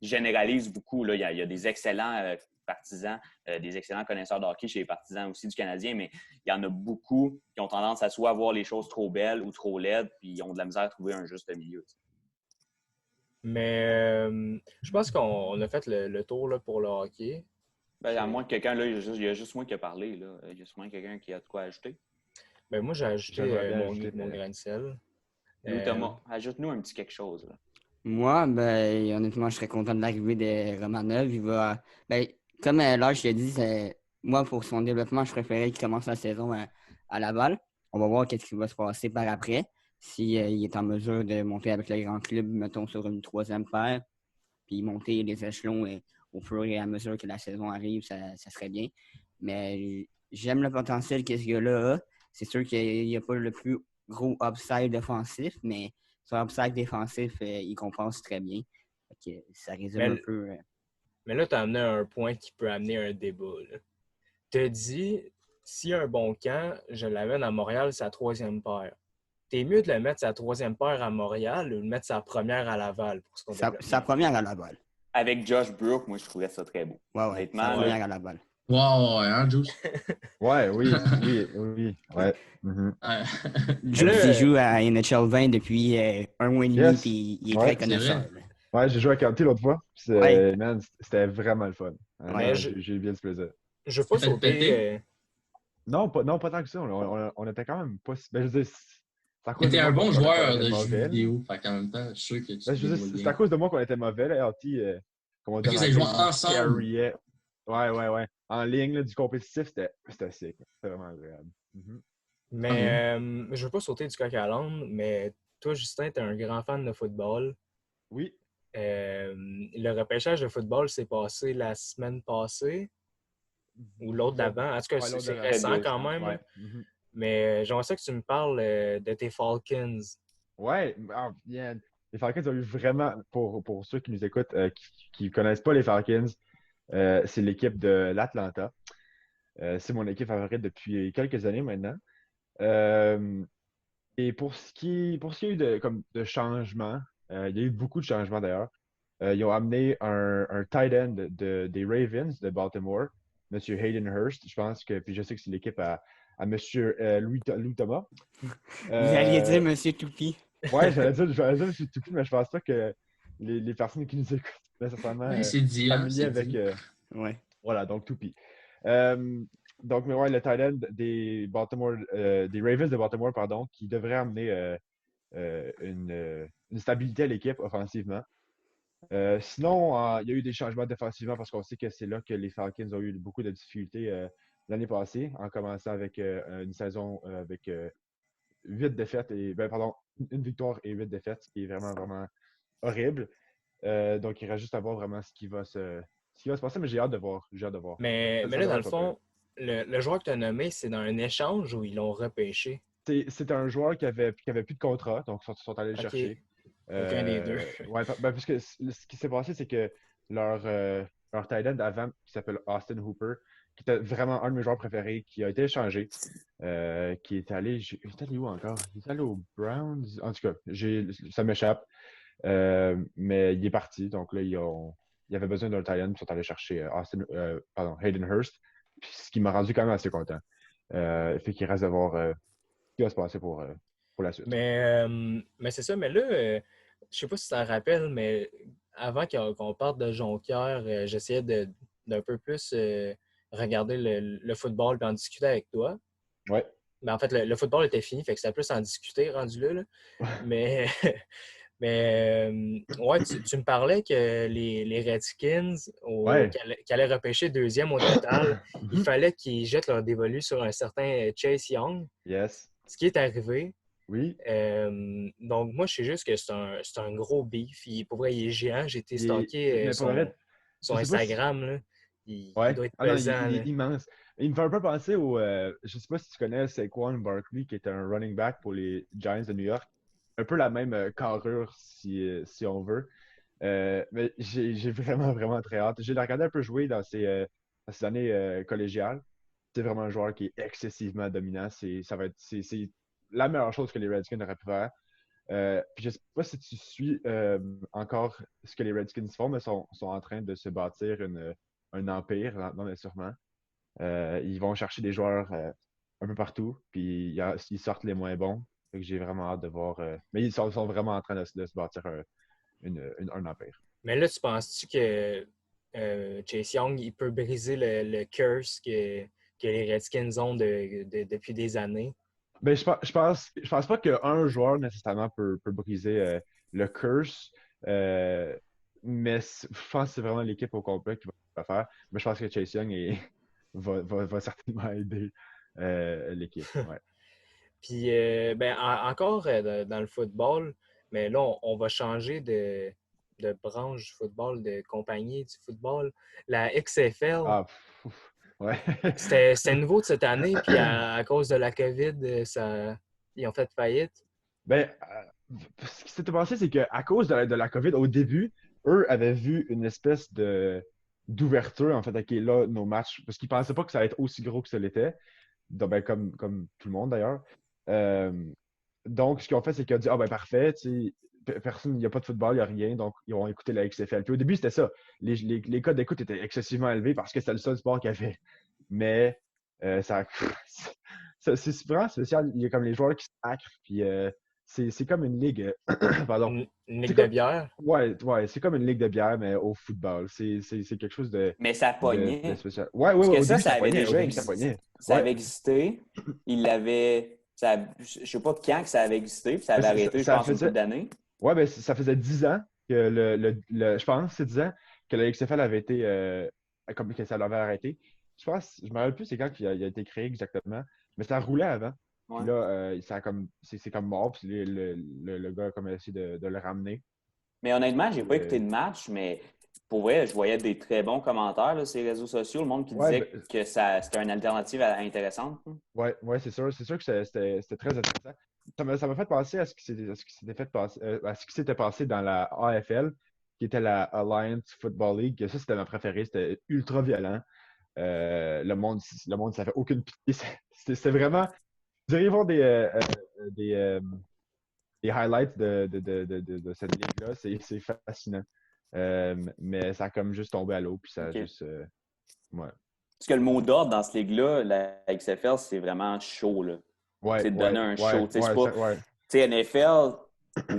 Je généralise beaucoup, là. Il y a des excellents partisans, des excellents connaisseurs de hockey chez les partisans aussi du Canadien, mais il y en a beaucoup qui ont tendance à soit voir les choses trop belles ou trop laides, puis ils ont de la misère à trouver un juste milieu. T'sais. Mais je pense qu'on a fait le tour là, pour le hockey. Ben, à moins que quelqu'un, là, il y a juste moi qui a parlé. Là. Il y a sûrement quelqu'un qui a de quoi ajouter. Ben, moi, j'ai ajouté mon grain de sel. Thomas, ajoute-nous un petit quelque chose. Là. Moi, ben, honnêtement, je serais content de l'arrivée de Romanov. Il va, ben, comme Lars l'a dit, moi, pour son développement, je préférais qu'il commence la saison à Laval. On va voir qu'est-ce qui va se passer par après. S'il est en mesure de monter avec le grand club, mettons, sur une 3e paire, puis monter les échelons au fur et à mesure que la saison arrive, ça serait bien. Mais j'aime le potentiel que ce gars-là a. C'est sûr qu'il n'y a pas le plus gros upside offensif, mais son upside défensif, il compense très bien. Ça résume un peu... Mais là, tu as amené un point qui peut amener un débat. Tu as dit, s'il y a un bon camp, je l'amène à Montréal, sa troisième paire. T'es mieux de le mettre sa troisième paire à Montréal ou de mettre sa première à Laval pour son Sa développement? première à Laval. Avec Josh Brook, moi, je trouverais ça très beau. Ouais, Honnêtement, sa là, première à Laval. Wow, ouais, hein, Juice? Ouais, oui. Ouais. Mhm. Ouais. Jules, là, il joue à NHL 20 depuis un mois et demi, Yes. puis il est Ouais, très connaisseur. c'est là. Ouais, j'ai joué à County l'autre fois. Ouais. Man, c'était vraiment le fun. Mais J'ai eu bien du plaisir. je veux pas Tu t'es fait sauter. péter? Non, pas tant que ça. On était quand même pas. Ben, je veux dire, c'est à Mais cause t'es de moi un bon qu'on joueur était de jeux mauvais. Là. vidéo. Fait qu'en même temps, je suis sûr que tu te Ben, je veux débrouilles dire, c'est bien. à cause de moi qu'on était mauvais. Là, LT, comme on dit Ok, en vous avez anglais, joué il ensemble. carryait. Ouais. En ligne, là, du compétitif, c'était sick. C'était vraiment agréable. Mhm. Mais je veux pas sauter du coq à l'âne, mais toi, Justin, tu es un grand fan de football. Oui. Le repêchage de football s'est passé la semaine passée ou l'autre d'avant. En tout cas, Ouais, l'autre c'est d'avant. récent deux quand semaines, même. Ouais. Là. Mais j'aimerais ça que tu me parles de tes Falcons. Ouais, bien. Les Falcons ont eu vraiment, pour ceux qui nous écoutent, qui ne connaissent pas les Falcons, c'est l'équipe de l'Atlanta. C'est mon équipe favorite depuis quelques années maintenant. Euh, et pour ce qui est eu de changements, il y a eu beaucoup de changements d'ailleurs. Ils ont amené un tight end des Ravens de Baltimore, M. Hayden Hurst. Je pense que, puis je sais que c'est l'équipe à M. Louis Thomas. Vous alliez dire Euh, Monsieur Toupi. Ouais, j'allais dire M. Toupi, mais je pense pas que les personnes qui nous écoutent sont nécessairement Mais c'est dit, hein, familiers c'est avec. dit. Ouais. Voilà, donc Toupi. Donc, mais ouais, le tight end des Ravens de Baltimore, pardon, qui devrait amener une stabilité à l'équipe offensivement. Sinon, il y a eu des changements défensivement parce qu'on sait que c'est là que les Falcons ont eu beaucoup de difficultés l'année passée, en commençant avec une saison avec 8 défaites une victoire et 8 défaites, ce qui est vraiment, vraiment horrible. Donc, il reste juste à voir vraiment ce qui va se passer, mais j'ai hâte de voir. J'ai hâte de voir. Mais Ça là, dans devrait le être pas pire. fond, le joueur que tu as nommé, c'est dans un échange où ils l'ont repêché. C'était un joueur qui avait plus de contrat, donc ils sont allés le OK. chercher. Aucun des deux. Ouais, parce que ce qui s'est passé, c'est que leur tight end avant, qui s'appelle Austin Hooper, qui était vraiment un de mes joueurs préférés, qui a été échangé, qui est allé. Il est allé où encore? Il est allé aux Browns. En tout cas, ça m'échappe. Mais il est parti. Donc là, il avait besoin d'un tight end, puis ils sont allés chercher Hayden Hurst. Puis, ce qui m'a rendu quand même assez content. Fait qu'il reste à voir ce qui va se passer pour la suite. Mais c'est ça. Mais là, je sais pas si ça te rappelle, mais avant qu'on parte de Jonquière, j'essayais d'un peu plus regarder le football et en discuter avec toi. Ouais. Mais en fait, le football était fini, fait que c'était plus en discuter rendu là. Mais, ouais, tu me parlais que les Redskins, Ouais. qui allaient repêcher deuxième au total, il fallait qu'ils jettent leur dévolu sur un certain Chase Young. Yes. Ce qui est arrivé. Oui. Donc, moi, je sais juste que c'est un gros beef. Pour vrai, il est géant. J'ai été stalké mais pour vrai, son je sais pas si- Instagram. Là. Il Ouais. doit être Ah non, pesant. il là. est immense. Il me fait un peu penser je sais pas si tu connais Saquon Barkley, qui est un running back pour les Giants de New York. Un peu la même carrure, si on veut. Mais j'ai vraiment, vraiment très hâte. J'ai regardé un peu jouer dans ses années collégiales. C'est vraiment un joueur qui est excessivement dominant. C'est la meilleure chose que les Redskins auraient pu faire. Puis je sais pas si tu suis encore ce que les Redskins font, mais sont en train de se bâtir un empire, lentement mais sûrement. Ils vont chercher des joueurs un peu partout, puis ils sortent les moins bons. Fait que j'ai vraiment hâte de voir. Mais ils sont vraiment en train de se bâtir un empire. Mais là, tu penses-tu que Chase Young, il peut briser le curse que les Redskins ont depuis des années? Ben, je pense pas qu'un joueur nécessairement peut briser le curse. Mais je pense que c'est vraiment l'équipe au complet qui va le faire. Mais je pense que Chase Young va certainement aider l'équipe. Ouais. Puis, encore dans le football, mais là, on va changer de branche du football, de compagnie du football. La XFL, Ah, ouais. c'était nouveau de cette année, puis à cause de la COVID, ils ont fait faillite. Ben, ce qui s'était passé, c'est qu'à cause de la COVID, au début, eux avaient vu une espèce d'ouverture, en fait, OK, là, nos matchs, parce qu'ils ne pensaient pas que ça allait être aussi gros que ça l'était, donc, ben, comme tout le monde d'ailleurs. Euh, donc, ce qu'ils ont fait, c'est qu'ils ont dit, ah ben parfait, tu sais, personne, il n'y a pas de football, il n'y a rien, donc ils ont écouté la XFL. Puis au début, c'était ça. Les codes d'écoute étaient excessivement élevés parce que c'était le seul sport qu'il y avait. Mais ça, c'est vraiment spécial. Il y a comme les joueurs qui se sacrent, puis c'est comme une ligue. Pardon. Une ligue C'est de comme, bière? ouais, c'est comme une ligue de bière, mais au football. C'est quelque chose Mais ça de pognait. spécial. Ouais, Parce que au ça, début, ça ça avait pognait. Au déjà début, ça existé. pognait. Ça Ouais. avait existé. Il l'avait. Je sais pas quand que ça avait existé, puis ça avait arrêté, je pense, une couple d'années. Ouais, ben, ça faisait 10 ans que je pense que c'est 10 ans que le XFL avait été comme que ça l'avait arrêté. Je me rappelle plus c'est quand il a été créé exactement, mais ça roulait avant. Puis Ouais. là, ça a comme c'est comme mort, puis le gars a comme essayé de le ramener. Mais honnêtement, j'ai pas Et, écouté de match, mais pour vrai, je voyais des très bons commentaires là, sur les réseaux sociaux, le monde qui ouais, disait que c'était une alternative intéressante. ouais, c'est sûr. C'est sûr que c'était très intéressant. Ça m'a fait penser à ce qui s'était fait passer, à ce qui s'était passé dans la AFL, qui était la Alliance Football League. Ça, c'était ma préférée. C'était ultra violent. Le monde, ça fait aucune pitié. C'était vraiment. Vous irez voir des, euh, des highlights de cette ligue-là. C'est fascinant. Mais ça a comme juste tombé à l'eau, puis ça a Ok. juste. Ouais. Parce que le mot d'ordre dans cette ligue-là, la XFL, c'est vraiment show. Là. Ouais, C'est de donner un show. C'est pas. ouais. Tu sais, NFL,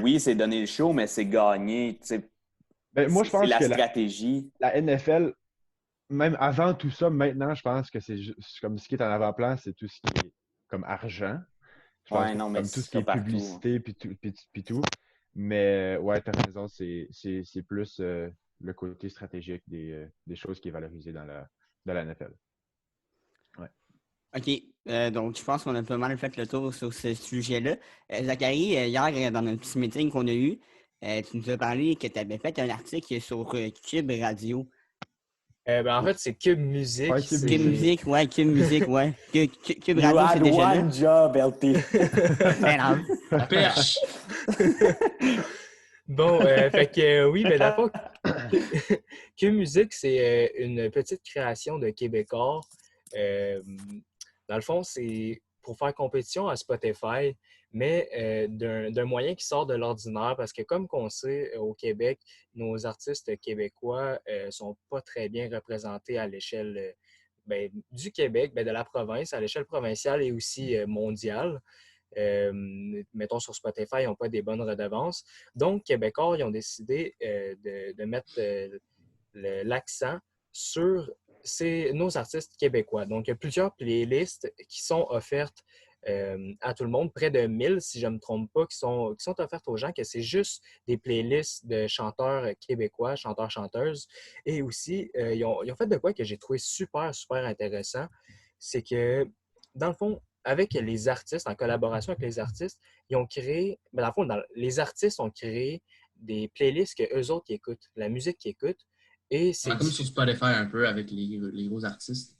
oui, c'est donner le show, mais c'est gagner. Ben, moi, je C'est pense la que stratégie. la NFL, même avant tout ça, maintenant, je pense que c'est comme ce qui est en avant-plan, c'est tout ce qui est comme argent. Je pense Ouais, que non, c'est mais comme tout c'est ce qui ça est partout. publicité puis tout. Mais ouais, t'as raison, c'est plus le côté stratégique des choses qui est valorisé dans la NFL. Ouais. OK. Donc, je pense qu'on a pas mal fait le tour sur ce sujet-là. Zachary, hier, dans notre petit meeting qu'on a eu, tu nous as parlé que tu avais fait un article sur Cube Radio. En fait, c'est Cube Musique. Ouais, Cube Cube Musique, ouais. Cube You Radio, had c'est déjà là. one job, LT. C'est grave. La perche! Bon, fait que oui, mais dans le fond, Cube Musique, c'est une petite création de Québécois. Dans le fond, c'est pour faire compétition à Spotify, mais d'un moyen qui sort de l'ordinaire, parce que comme qu'on sait, au Québec, nos artistes québécois sont pas très bien représentés à l'échelle du Québec, de la province, à l'échelle provinciale et aussi mondiale. Mettons sur Spotify, ils n'ont pas des bonnes redevances. Donc, Québécois, ils ont décidé de mettre l'accent sur nos artistes québécois. Donc, il y a plusieurs playlists qui sont offertes à tout le monde, près de 1000, si je ne me trompe pas, qui sont offertes aux gens, que c'est juste des playlists de chanteurs québécois, chanteurs-chanteuses. Et aussi, ils ont fait de quoi que j'ai trouvé super, super intéressant. C'est que, dans le fond, avec les artistes, en collaboration avec les artistes, ils ont créé, dans le fond, les artistes ont créé des playlists que eux autres écoutent, la musique qu'ils écoutent. Et c'est Comme sur Spotify un peu avec les gros artistes.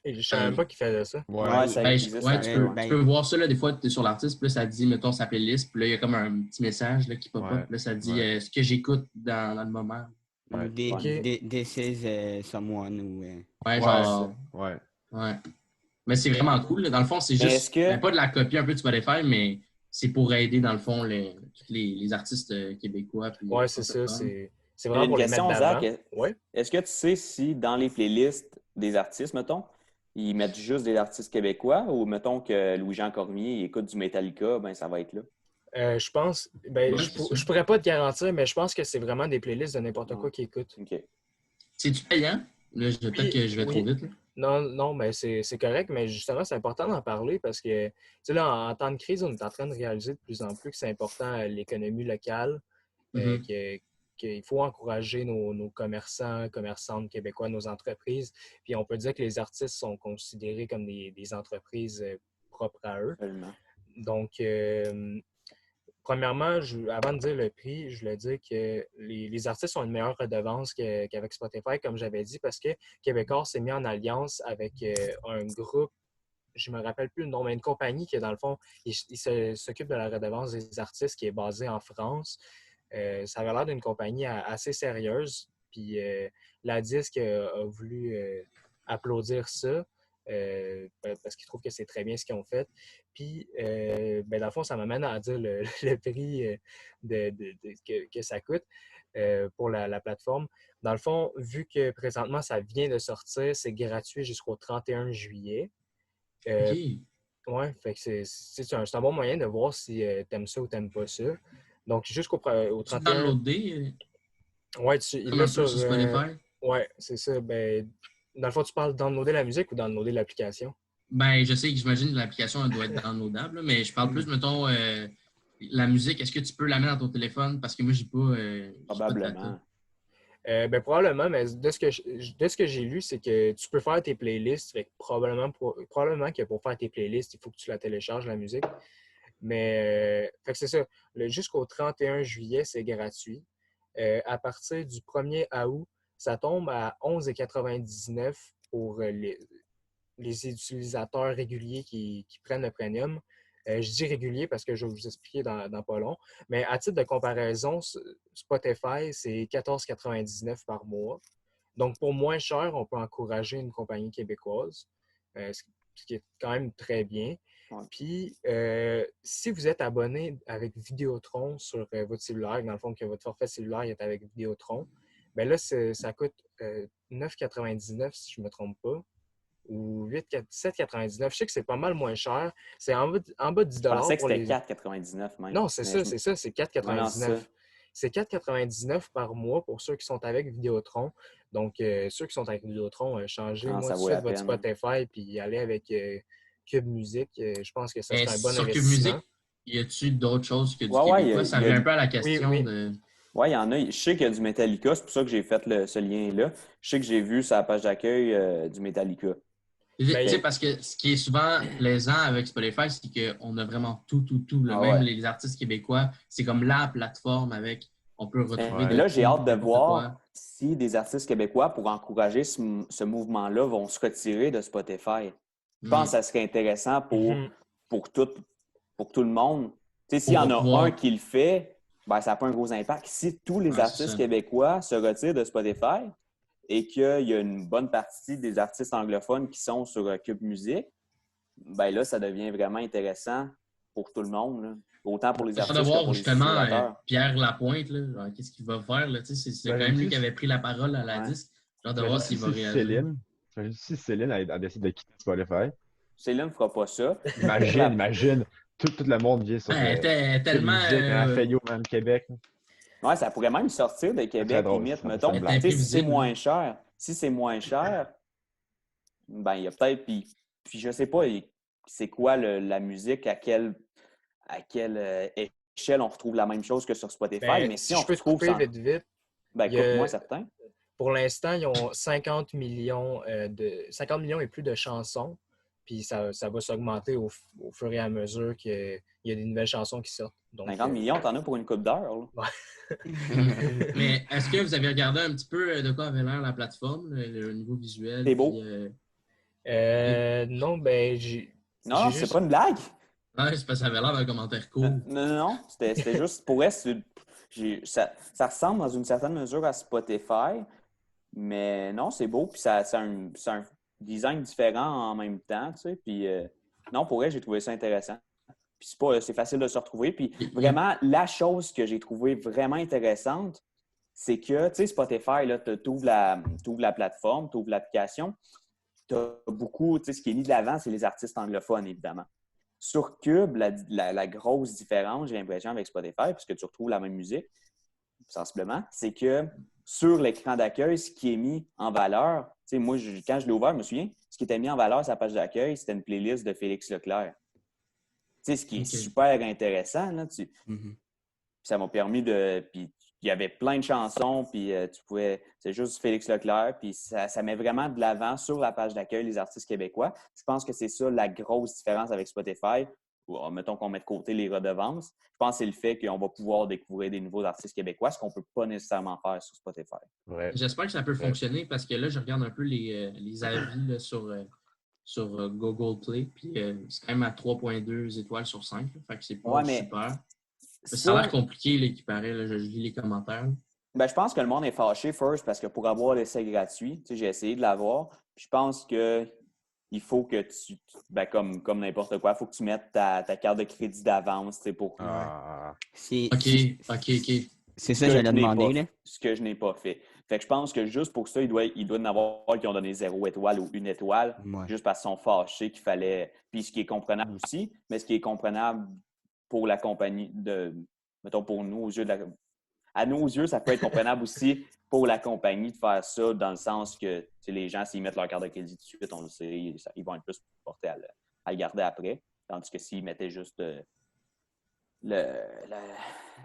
Je ne savais même pas qu'ils faisaient ça. Ouais, ça Ben, existe ouais, un peu. tu peux voir ça, là, des fois, tu es sur l'artiste, puis là, ça dit, mettons, sa playlist, puis là, il y a comme un petit message là, qui pop-up, Ouais. puis là, ça dit Ouais. ce que j'écoute dans le moment. Ouais. This is someone ou. Ouais, Ouais, genre. ouais. Ouais. Mais c'est vraiment cool. Là. Dans le fond, c'est Mais juste. est-ce que- Pas de la copie un peu de Spotify, mais c'est pour aider, dans le fond, tous les artistes québécois. Puis, Ouais, c'est ça. francophones. C'est J'ai vraiment une pour les mettre question, d'avant. Zach. Ouais. Est-ce que tu sais si dans les playlists des artistes, mettons, ils mettent juste des artistes québécois ou mettons que Louis-Jean Cormier il écoute du Metallica, ben ça va être là? Je pense, Ouais, c'est ça. je pourrais pas te garantir, mais je pense que c'est vraiment des playlists de n'importe quoi qu'ils écoutent. OK. C'est-tu payant? Là, peut-être que je vais Oui. trop vite. Là. Non, mais c'est correct, mais justement, c'est important d'en parler parce que, tu sais, là, en temps de crise, on est en train de réaliser de plus en plus que c'est important l'économie locale, Mhm. qu'il faut encourager nos commerçants, commerçantes québécois, nos entreprises. Puis on peut dire que les artistes sont considérés comme des entreprises propres à eux. Absolument. Donc, premièrement, avant de dire le prix, je voulais dire que les artistes ont une meilleure redevance qu'avec Spotify, comme j'avais dit, parce que Québécois s'est mis en alliance avec un groupe, je ne me rappelle plus le nom, mais une compagnie qui, dans le fond, il s'occupe de la redevance des artistes qui est basée en France. Ça avait l'air d'une compagnie assez sérieuse. Puis la disque a voulu applaudir ça parce qu'ils trouvent que c'est très bien ce qu'ils ont fait. Puis, dans le fond, ça m'amène à dire le prix que ça coûte pour la plateforme. Dans le fond, vu que présentement, ça vient de sortir, c'est gratuit jusqu'au 31 juillet. OK. Ouais, fait que c'est un bon moyen de voir si t'aimes ça ou t'aimes pas ça. Donc, jusqu'au au Tu 31... downloadé Ouais, il comme est un peu sur... sur Spotify? ouais, c'est ça. Ben, dans le fond, tu parles de downloader la musique ou downloader l'application? Ben, je sais que j'imagine que l'application elle doit être downloadable, là, mais je parle plus, mettons, la musique. Est-ce que tu peux la mettre dans ton téléphone? Parce que moi, j'ai pas de data. Probablement. Ben, probablement, mais de ce que j'ai lu, c'est que tu peux faire tes playlists. Fait que probablement que pour faire tes playlists, il faut que tu la télécharges, la musique. Mais fait que c'est ça. Jusqu'au 31 juillet, c'est gratuit. À partir du 1er août, ça tombe à 11,99 pour les utilisateurs réguliers qui prennent le premium. Je dis régulier parce que je vais vous expliquer dans pas long. Mais à titre de comparaison, Spotify, c'est 14,99 par mois. Donc, pour moins cher, on peut encourager une compagnie québécoise, ce qui est quand même très bien. Ouais. Puis, si vous êtes abonné avec Vidéotron sur votre cellulaire, dans le fond, que votre forfait cellulaire est avec Vidéotron, bien là, ça coûte 9,99 si je ne me trompe pas, ou 7,99. Je sais que c'est pas mal moins cher. C'est en bas de 10 Je pensais que pour c'était les... 4,99 même. Non, c'est Mais ça, c'est 4,99. C'est 4,99 par mois pour ceux qui sont avec Vidéotron. Donc, ceux qui sont avec Vidéotron, changez-moi ça tout de vaut suite la votre peine. Spotify puis allez avec Cube Musique. Je pense que ça, c'est un bon Sur Cube investissement. Music, y a-tu d'autres choses que du Ouais, québécois? Ça revient un peu à la question Oui. de. Oui, il y en a. Je sais qu'il y a du Metallica, c'est pour ça que j'ai fait ce lien-là. Je sais que j'ai vu sur la page d'accueil du Metallica. Tu sais, Ben, parce que ce qui est souvent plaisant avec Spotify, c'est qu'on a vraiment tout. Là. Ah Même ouais. les artistes québécois, c'est comme la plateforme avec. On peut retrouver Et de là, j'ai tout, hâte de n'importe voir quoi. si des artistes québécois, pour encourager ce mouvement-là, vont se retirer de Spotify. Je pense que ça serait intéressant pour tout le monde. Tu sais, s'il y en a un qui le fait, ben, ça n'a pas un gros impact. Si tous les artistes québécois se retirent de Spotify et qu'il y a une bonne partie des artistes anglophones qui sont sur Cube Music, ben là, ça devient vraiment intéressant pour tout le monde, là. Autant pour les J'ai hâte artistes de que voir pour les justement utilisateurs. Pierre Lapointe, là, qu'est-ce qu'il va faire. Là, c'est quand même lui qui avait pris la parole à la disque. J'ai hâte de voir s'il va réagir. Si Céline a décidé de quitter Spotify. Céline ne fera pas ça. Imagine. Tout le monde vient sur tellement. Fayot, même Québec. Ouais, ça pourrait même sortir de Québec, drôle, limite, ça mettons. serait Si c'est moins cher, ben il y a peut-être. Puis je sais pas, c'est quoi la musique, à quelle échelle on retrouve la même chose que sur Spotify. Ben, mais si on je peux te retrouve couper vite, ben écoute-moi certain. Pour l'instant, ils ont 50 millions et plus de chansons. Puis ça va s'augmenter au fur et à mesure qu'il y a des nouvelles chansons qui sortent. Donc, 50 millions, t'en as pour une coupe d'heure. Mais est-ce que vous avez regardé un petit peu de quoi avait l'air la plateforme, le niveau visuel? C'est beau. Non, ben Non, c'est pas une blague. Non, c'est parce que ça avait l'air d'un commentaire cool. Non. C'était juste pour elle. Ça ressemble dans une certaine mesure à Spotify. Mais non, c'est beau. Puis c'est un design différent en même temps. Tu sais, puis non, pour elle, j'ai trouvé ça intéressant. Puis c'est facile de se retrouver. Puis vraiment, la chose que j'ai trouvée vraiment intéressante, c'est que, tu sais, Spotify, tu ouvres la plateforme, tu ouvres l'application. Tu as beaucoup, tu sais, ce qui est mis de l'avant, c'est les artistes anglophones, évidemment. Sur Cube, la grosse différence, j'ai l'impression, avec Spotify, puisque tu retrouves la même musique, sensiblement, c'est que sur l'écran d'accueil, ce qui est mis en valeur, tu sais, moi, quand je l'ai ouvert, je me souviens, ce qui était mis en valeur sur la page d'accueil, c'était une playlist de Félix Leclerc. Tu sais, ce qui est super intéressant, là, ça m'a permis de... Puis il y avait plein de chansons, puis c'est juste Félix Leclerc, puis ça met vraiment de l'avant sur la page d'accueil les artistes québécois. Je pense que c'est ça la grosse différence avec Spotify. Mettons qu'on met de côté les redevances. Je pense que c'est le fait qu'on va pouvoir découvrir des nouveaux artistes québécois, ce qu'on ne peut pas nécessairement faire sur Spotify. Ouais. J'espère que ça peut fonctionner parce que là, je regarde un peu les avis là, sur Google Play, puis c'est quand même à 3,2 étoiles sur 5. Fait que c'est pas super. Ça a l'air compliqué, là, qui paraît. Là, je lis les commentaires. Ben, je pense que le monde est fâché, first, parce que pour avoir l'essai gratuit, tu sais, j'ai essayé de l'avoir. Puis je pense que il faut que ben, comme n'importe quoi, il faut que tu mettes ta carte de crédit d'avance, tu sais, pour Ah, C'est OK, c'est- OK, OK. c'est ce ça que que je j'allais n'ai demander, pas, là. ce que je n'ai pas fait. Fait que je pense que juste pour ça, il doit y en avoir qui ont donné 0 étoile ou 1 étoile, Ouais. juste parce qu'ils sont fâchés qu'il fallait. Puis ce qui est comprenable aussi, mais ce qui est comprenable pour la compagnie mettons pour nous, aux yeux de la. À nos yeux, ça peut être comprenable aussi pour la compagnie de faire ça, dans le sens que les gens, s'ils mettent leur carte de crédit tout de suite, on le sait, ils vont être plus portés à le garder après. Tandis que s'ils mettaient juste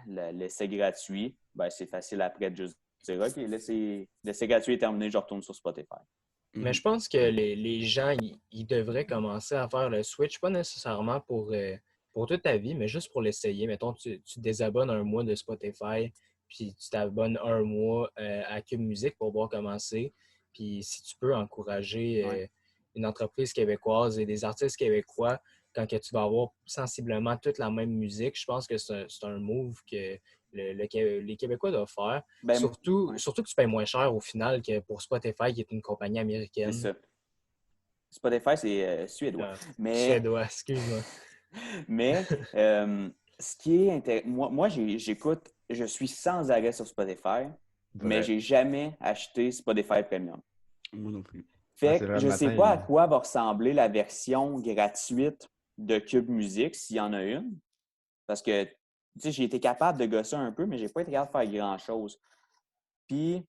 l'essai gratuit, ben, c'est facile après de juste dire OK, l'essai gratuit est terminé, je retourne sur Spotify. Mais je pense que les gens, ils devraient commencer à faire le switch, pas nécessairement pour toute ta vie, mais juste pour l'essayer. Mettons, tu te désabonnes un mois de Spotify, puis tu t'abonnes un mois à Cube Musique pour voir comment c'est. Puis si tu peux encourager une entreprise québécoise et des artistes québécois, quand que tu vas avoir sensiblement toute la même musique, je pense que c'est un move que les Québécois doivent faire. Ben, Surtout, ouais, surtout que tu payes moins cher au final que pour Spotify, qui est une compagnie c'est américaine. ça. Spotify, c'est suédois. Mais Suédois, excuse-moi. Mais ce qui est intéressant, moi j'écoute, je suis sans arrêt sur Spotify, mais vrai. j'ai jamais acheté Spotify Premium. Moi non plus. Fait c'est que vrai, je le ne sais matin, pas à quoi va ressembler la version gratuite de Cube Music, s'il y en a une. Parce que, tu sais, j'ai été capable de gosser un peu, mais j'ai pas été capable de faire grand-chose. Puis,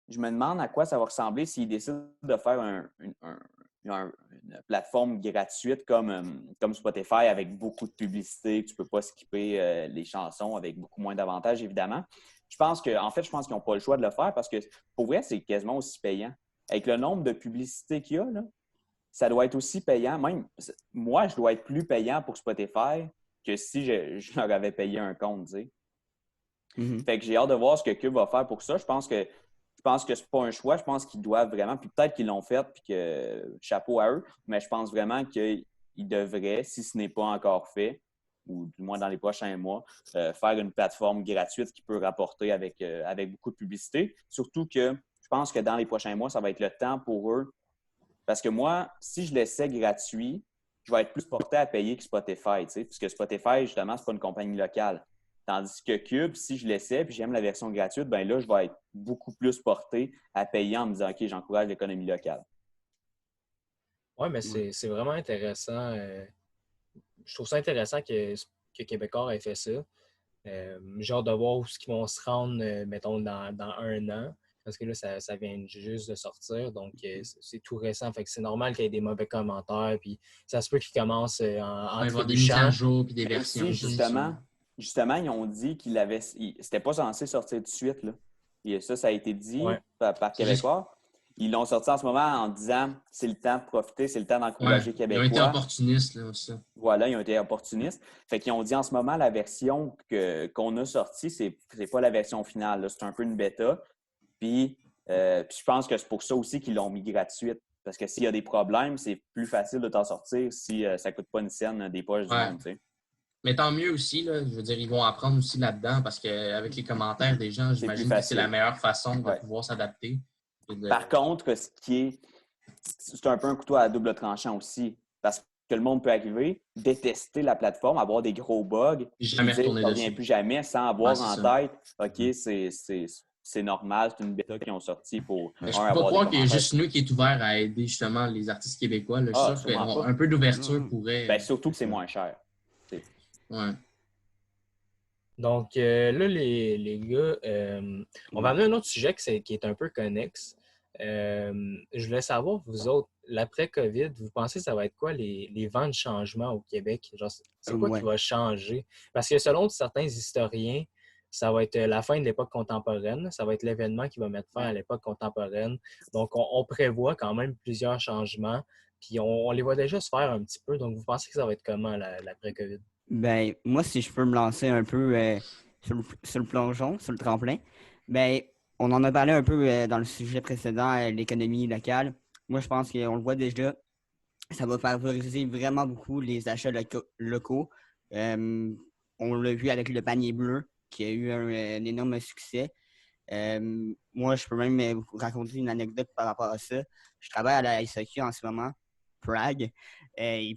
je me demande à quoi ça va ressembler s'ils décident de faire une plateforme gratuite comme Spotify avec beaucoup de publicité. Tu ne peux pas skipper les chansons avec beaucoup moins d'avantages, évidemment. Je pense qu'ils n'ont pas le choix de le faire parce que pour vrai, c'est quasiment aussi payant. Avec le nombre de publicités qu'il y a, là, ça doit être aussi payant. Même moi, je dois être plus payant pour Spotify que si je leur avais payé un compte, tu sais. Fait que j'ai hâte de voir ce que Cube va faire pour ça. Je pense que c'est pas un choix. Je pense qu'ils doivent vraiment, puis peut-être qu'ils l'ont fait, puis que chapeau à eux, mais je pense vraiment qu'ils devraient, si ce n'est pas encore fait, ou du moins dans les prochains mois, faire une plateforme gratuite qui peut rapporter avec beaucoup de publicité. Surtout que je pense que dans les prochains mois, ça va être le temps pour eux. Parce que moi, si je laissais gratuit, je vais être plus porté à payer que Spotify, tu sais, puisque Spotify, justement, c'est pas une compagnie locale. Tandis que Cube, si je laissais puis j'aime la version gratuite, ben là, je vais être beaucoup plus porté à payer en me disant OK, j'encourage l'économie locale. Oui, mais c'est vraiment intéressant. Je trouve ça intéressant que Québécois ait fait ça. J'ai hâte de voir où ils vont se rendre, mettons, dans un an. Parce que là, ça vient juste de sortir. Donc, c'est tout récent. Fait que c'est normal qu'il y ait des mauvais commentaires. Puis ça se peut qu'ils commencent en Il va y avoir des mises à trébuchant. jour puis des Mais versions. aussi, justement, ils ont dit c'était pas censé sortir tout de suite, là. Et ça a été dit Ouais. par Québécois. Ils l'ont sorti en ce moment en disant c'est le temps de profiter, c'est le temps d'encourager Ouais, ils Québécois. ont été opportunistes, là, ça. Voilà, ils ont été opportunistes. Fait qu'ils ont dit en ce moment, la version qu'on a sortie, c'est pas la version finale, là. C'est un peu une bêta. Puis je pense que c'est pour ça aussi qu'ils l'ont mis gratuite. Parce que s'il y a des problèmes, c'est plus facile de t'en sortir si ça ne coûte pas une scène des poches du monde, tu sais. Mais tant mieux aussi, là, je veux dire, ils vont apprendre aussi là-dedans parce qu'avec les commentaires des gens, j'imagine que c'est la meilleure façon de pouvoir s'adapter. Par contre, c'est un peu un couteau à double tranchant aussi. Parce que le monde peut arriver, détester la plateforme, avoir des gros bugs, jamais retourner ça ne dessus. revient plus jamais sans avoir en ça. tête OK, c'est normal, c'est une bêta qu'ils ont sorti pour Je ne peux pas croire qu'il y a juste nous qui est ouvert à aider justement les artistes québécois. Là. Je suis sûr qu'un peu d'ouverture pourrait. Ben, surtout que c'est moins cher. Ouais. Donc là, les gars, on va amener un autre sujet qui est un peu connexe. Je voulais savoir, vous autres, l'après-COVID, vous pensez que ça va être quoi les vents de changement au Québec? Genre, c'est quoi qui va changer? Parce que selon certains historiens, ça va être la fin de l'époque contemporaine. Ça va être l'événement qui va mettre fin à l'époque contemporaine. Donc, on prévoit quand même plusieurs changements. Puis, on les voit déjà se faire un petit peu. Donc, vous pensez que ça va être comment l'après-COVID? Ben, moi, si je peux me lancer un peu sur le plongeon, sur le tremplin, ben, on en a parlé un peu dans le sujet précédent, l'économie locale. Moi, je pense qu'on le voit déjà, ça va favoriser vraiment beaucoup les achats locaux. On l'a vu avec le panier bleu, qui a eu un énorme succès. Moi, je peux même vous raconter une anecdote par rapport à ça. Je travaille à la SAQ en ce moment, Prague. Il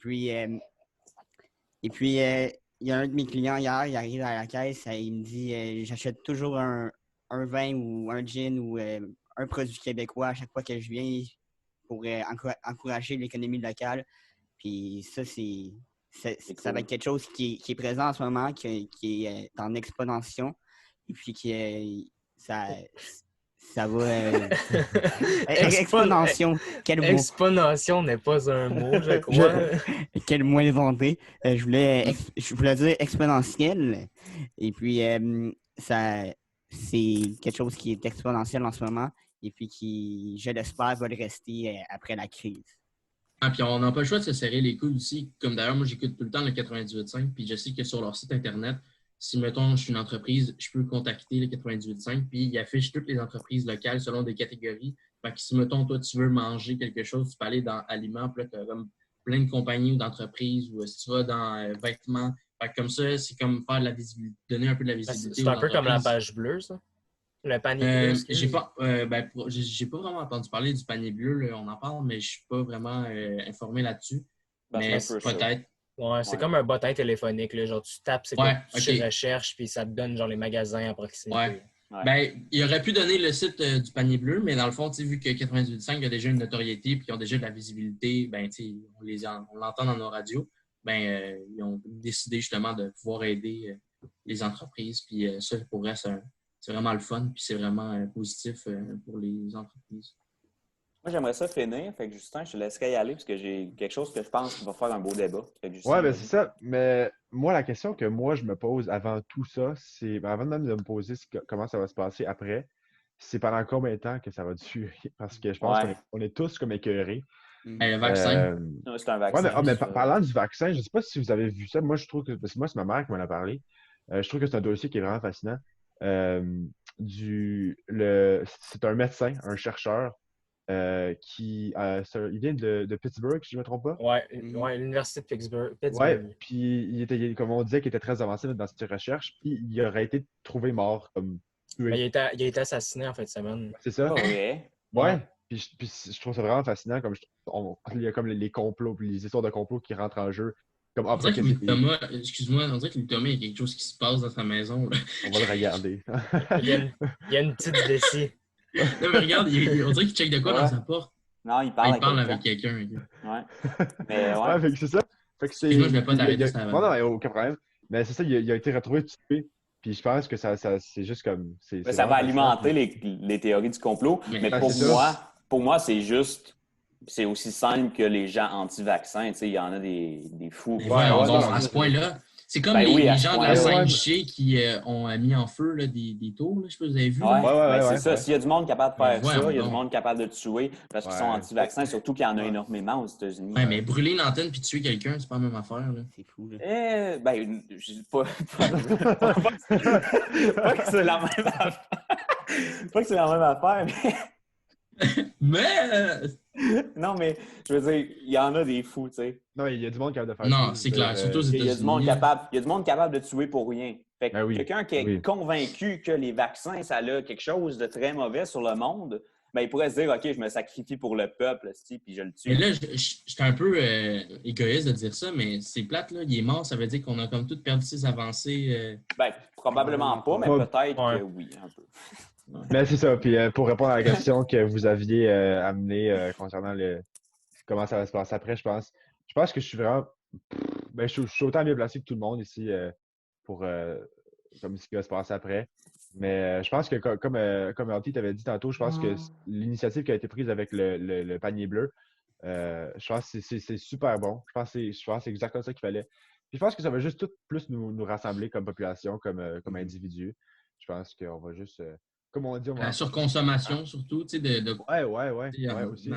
y a un de mes clients hier, il arrive à la caisse, il me dit j'achète toujours un vin ou un gin ou un produit québécois à chaque fois que je viens pour encourager l'économie locale. Puis ça, ça va être quelque chose qui est présent en ce moment, qui est en exponentiation. Et puis ça va. Exponentiation. Quel mot? Exponentiation n'est pas un mot, je crois. Quel mot inventé. Je voulais dire exponentiel. Et puis, c'est quelque chose qui est exponentiel en ce moment. Et puis qui, je l'espère, va le rester après la crise. Ah, puis on n'a pas le choix de se serrer les coudes aussi. Comme d'ailleurs, moi, j'écoute tout le temps le 98.5, puis je sais que sur leur site Internet, si, mettons, je suis une entreprise, je peux contacter le 98.5, puis ils affichent toutes les entreprises locales selon des catégories. Fait que si, mettons, toi, tu veux manger quelque chose, tu peux aller dans aliments, puis là, tu as comme plein de compagnies ou d'entreprises, ou si tu vas dans vêtements. Fait que comme ça, c'est comme faire de la visibilité, donner un peu de la visibilité. C'est un peu comme la page bleue, ça? Le panier bleu? J'ai pas vraiment entendu parler du panier bleu, là, on en parle, mais je suis pas vraiment informé là-dessus. Mais peut-être. Ouais, c'est comme un bottin téléphonique. Là, genre, tu tapes, c'est quoi tu recherches, puis ça te donne genre les magasins à proximité. Ouais. Ben, il aurait pu donner le site du panier bleu, mais dans le fond, vu que 98.5 a déjà une notoriété puis qu'ils ont déjà de la visibilité, ben, on l'entend dans nos radios, ben, ils ont décidé justement de pouvoir aider les entreprises. Puis ça, pour vrai, c'est vraiment le fun, puis c'est vraiment positif pour les entreprises. Moi, j'aimerais ça finir. Fait que Justin, je te laisserai y aller parce que j'ai quelque chose que je pense qui va faire un beau débat. Ouais, ben c'est ça. Mais moi, la question que moi, je me pose avant tout ça, c'est avant même de me poser comment ça va se passer après, c'est pendant combien de temps que ça va durer? Parce que je pense qu'on est tous comme écœurés. Le vaccin. C'est un vaccin. Mais parlant du vaccin, je ne sais pas si vous avez vu ça. Moi, je trouve que, parce que moi, c'est ma mère qui m'en a parlé. Je trouve que c'est un dossier qui est vraiment fascinant. C'est un médecin, un chercheur, il vient de Pittsburgh, si je ne me trompe pas. Ouais, l'Université de Pittsburgh. Ouais, puis comme on disait, qu'il était très avancé dans ses recherches, puis il aurait été trouvé mort comme tué. Mais il a été assassiné en fin de semaine. C'est ça? Ouais. Puis je trouve ça vraiment fascinant. Il y a comme les complots, puis les histoires de complots qui rentrent en jeu. On dirait que Thomas, excuse-moi, on dirait que Thomas, il y a quelque chose qui se passe dans sa maison. Là. On va le regarder. Il y a une petite vessie. Non, mais regarde, on dirait qu'il check de quoi dans sa porte. Non, il parle avec quelqu'un. Ouais. Mais ouais. Fait que c'est ça. Fait que excuse-moi, je ne vais pas t'arrêter ça avant. Non, aucun problème. Mais c'est ça, il a été retrouvé tué. Puis je pense que ça c'est juste comme. Ça va alimenter les théories du complot. Mais pour moi, c'est juste. C'est aussi simple que les gens anti-vaccins. Il y en a des fous. À ce point-là. C'est comme les gens de la 5G qui ont mis en feu là, des tours. Là, je sais pas si vous avez vu. C'est ça. S'il y a du monde capable de faire ça, il y a du monde capable de tuer parce qu'ils sont anti-vaccins, surtout qu'il y en a énormément aux États-Unis. Ouais, mais brûler une antenne puis tuer quelqu'un, c'est pas la même affaire. Là. C'est fou. Là. Je dis pas que c'est la même affaire. Pas que c'est la même affaire, mais. Non, mais je veux dire, il y en a des fous, tu sais. Non, il y a du monde capable de faire ça. Non, c'est clair, surtout aux États-Unis. Il y a du monde capable de tuer pour rien. Fait que quelqu'un qui est convaincu que les vaccins, ça a quelque chose de très mauvais sur le monde, ben, il pourrait se dire, OK, je me sacrifie pour le peuple, puis je le tue. Mais là, j'étais un peu égoïste de dire ça, mais c'est plate, là. Il est mort, ça veut dire qu'on a comme tout perdu ses avancées. Ben, probablement pas, mais peut-être que oui, un peu. Mais c'est ça. Puis pour répondre à la question que vous aviez amenée concernant comment ça va se passer après, je pense que je suis vraiment. Je suis autant bien placé que tout le monde ici pour comme ce qui va se passer après. Mais je pense que comme Antti t'avait dit tantôt, je pense que l'initiative qui a été prise avec le panier bleu, je pense que c'est super bon. Je pense que c'est exactement ça qu'il fallait. Puis je pense que ça va juste tout plus nous rassembler comme population, comme individu. Je pense qu'on va juste. Comme on dit, la surconsommation, surtout, tu sais, Ouais, aussi.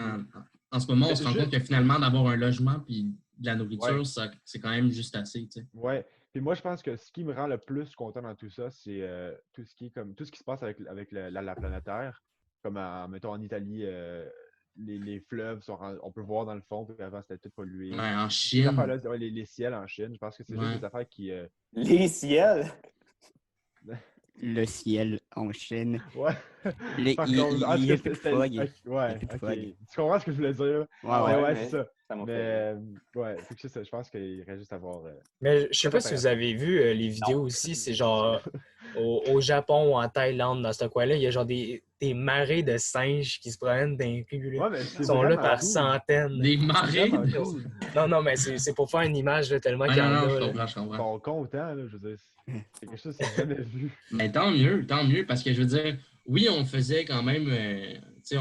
En ce moment, on se rend compte que finalement, d'avoir un logement puis de la nourriture, c'est quand même juste assez, tu sais. Ouais. Puis moi, je pense que ce qui me rend le plus content dans tout ça, c'est tout ce qui se passe avec la planète Terre. Comme, mettons, en Italie, les fleuves, on peut voir dans le fond, puis avant, c'était tout pollué. Ouais, en Chine. Les ciels en Chine, je pense que c'est juste des affaires qui... Les ciels? le ciel en Chine. Ouais. Les- Par il- contre, il- en il tout y a cas, plus de c'était. fog. Ouais, Il y a plus de ok. fog. Tu comprends ce que je voulais dire? Ouais, Mais ouais. ouais, mais c'est ça. ça m'a fait Mais rire. ouais, fait que c'est ça. Je pense qu'il irait juste avoir. Mais je sais Très pas si vous intéressant. avez vu les vidéos aussi, c'est genre au Japon ou en Thaïlande, dans ce coin-là, il y a genre des marées de singes qui se promènent dans les rues. Là. Ouais, mais c'est Ils sont là vraiment par cool. centaines. Des C'est marées. vraiment de- cool. Non, mais c'est pour faire une image là, tellement Ah, qu'il y en non, a. je là. comprends, je Ils comprends. sont contents, là. Je veux dire, c'est quelque chose que j'ai jamais vu. Mais tant mieux, parce que je veux dire, oui, on faisait quand même, tu sais,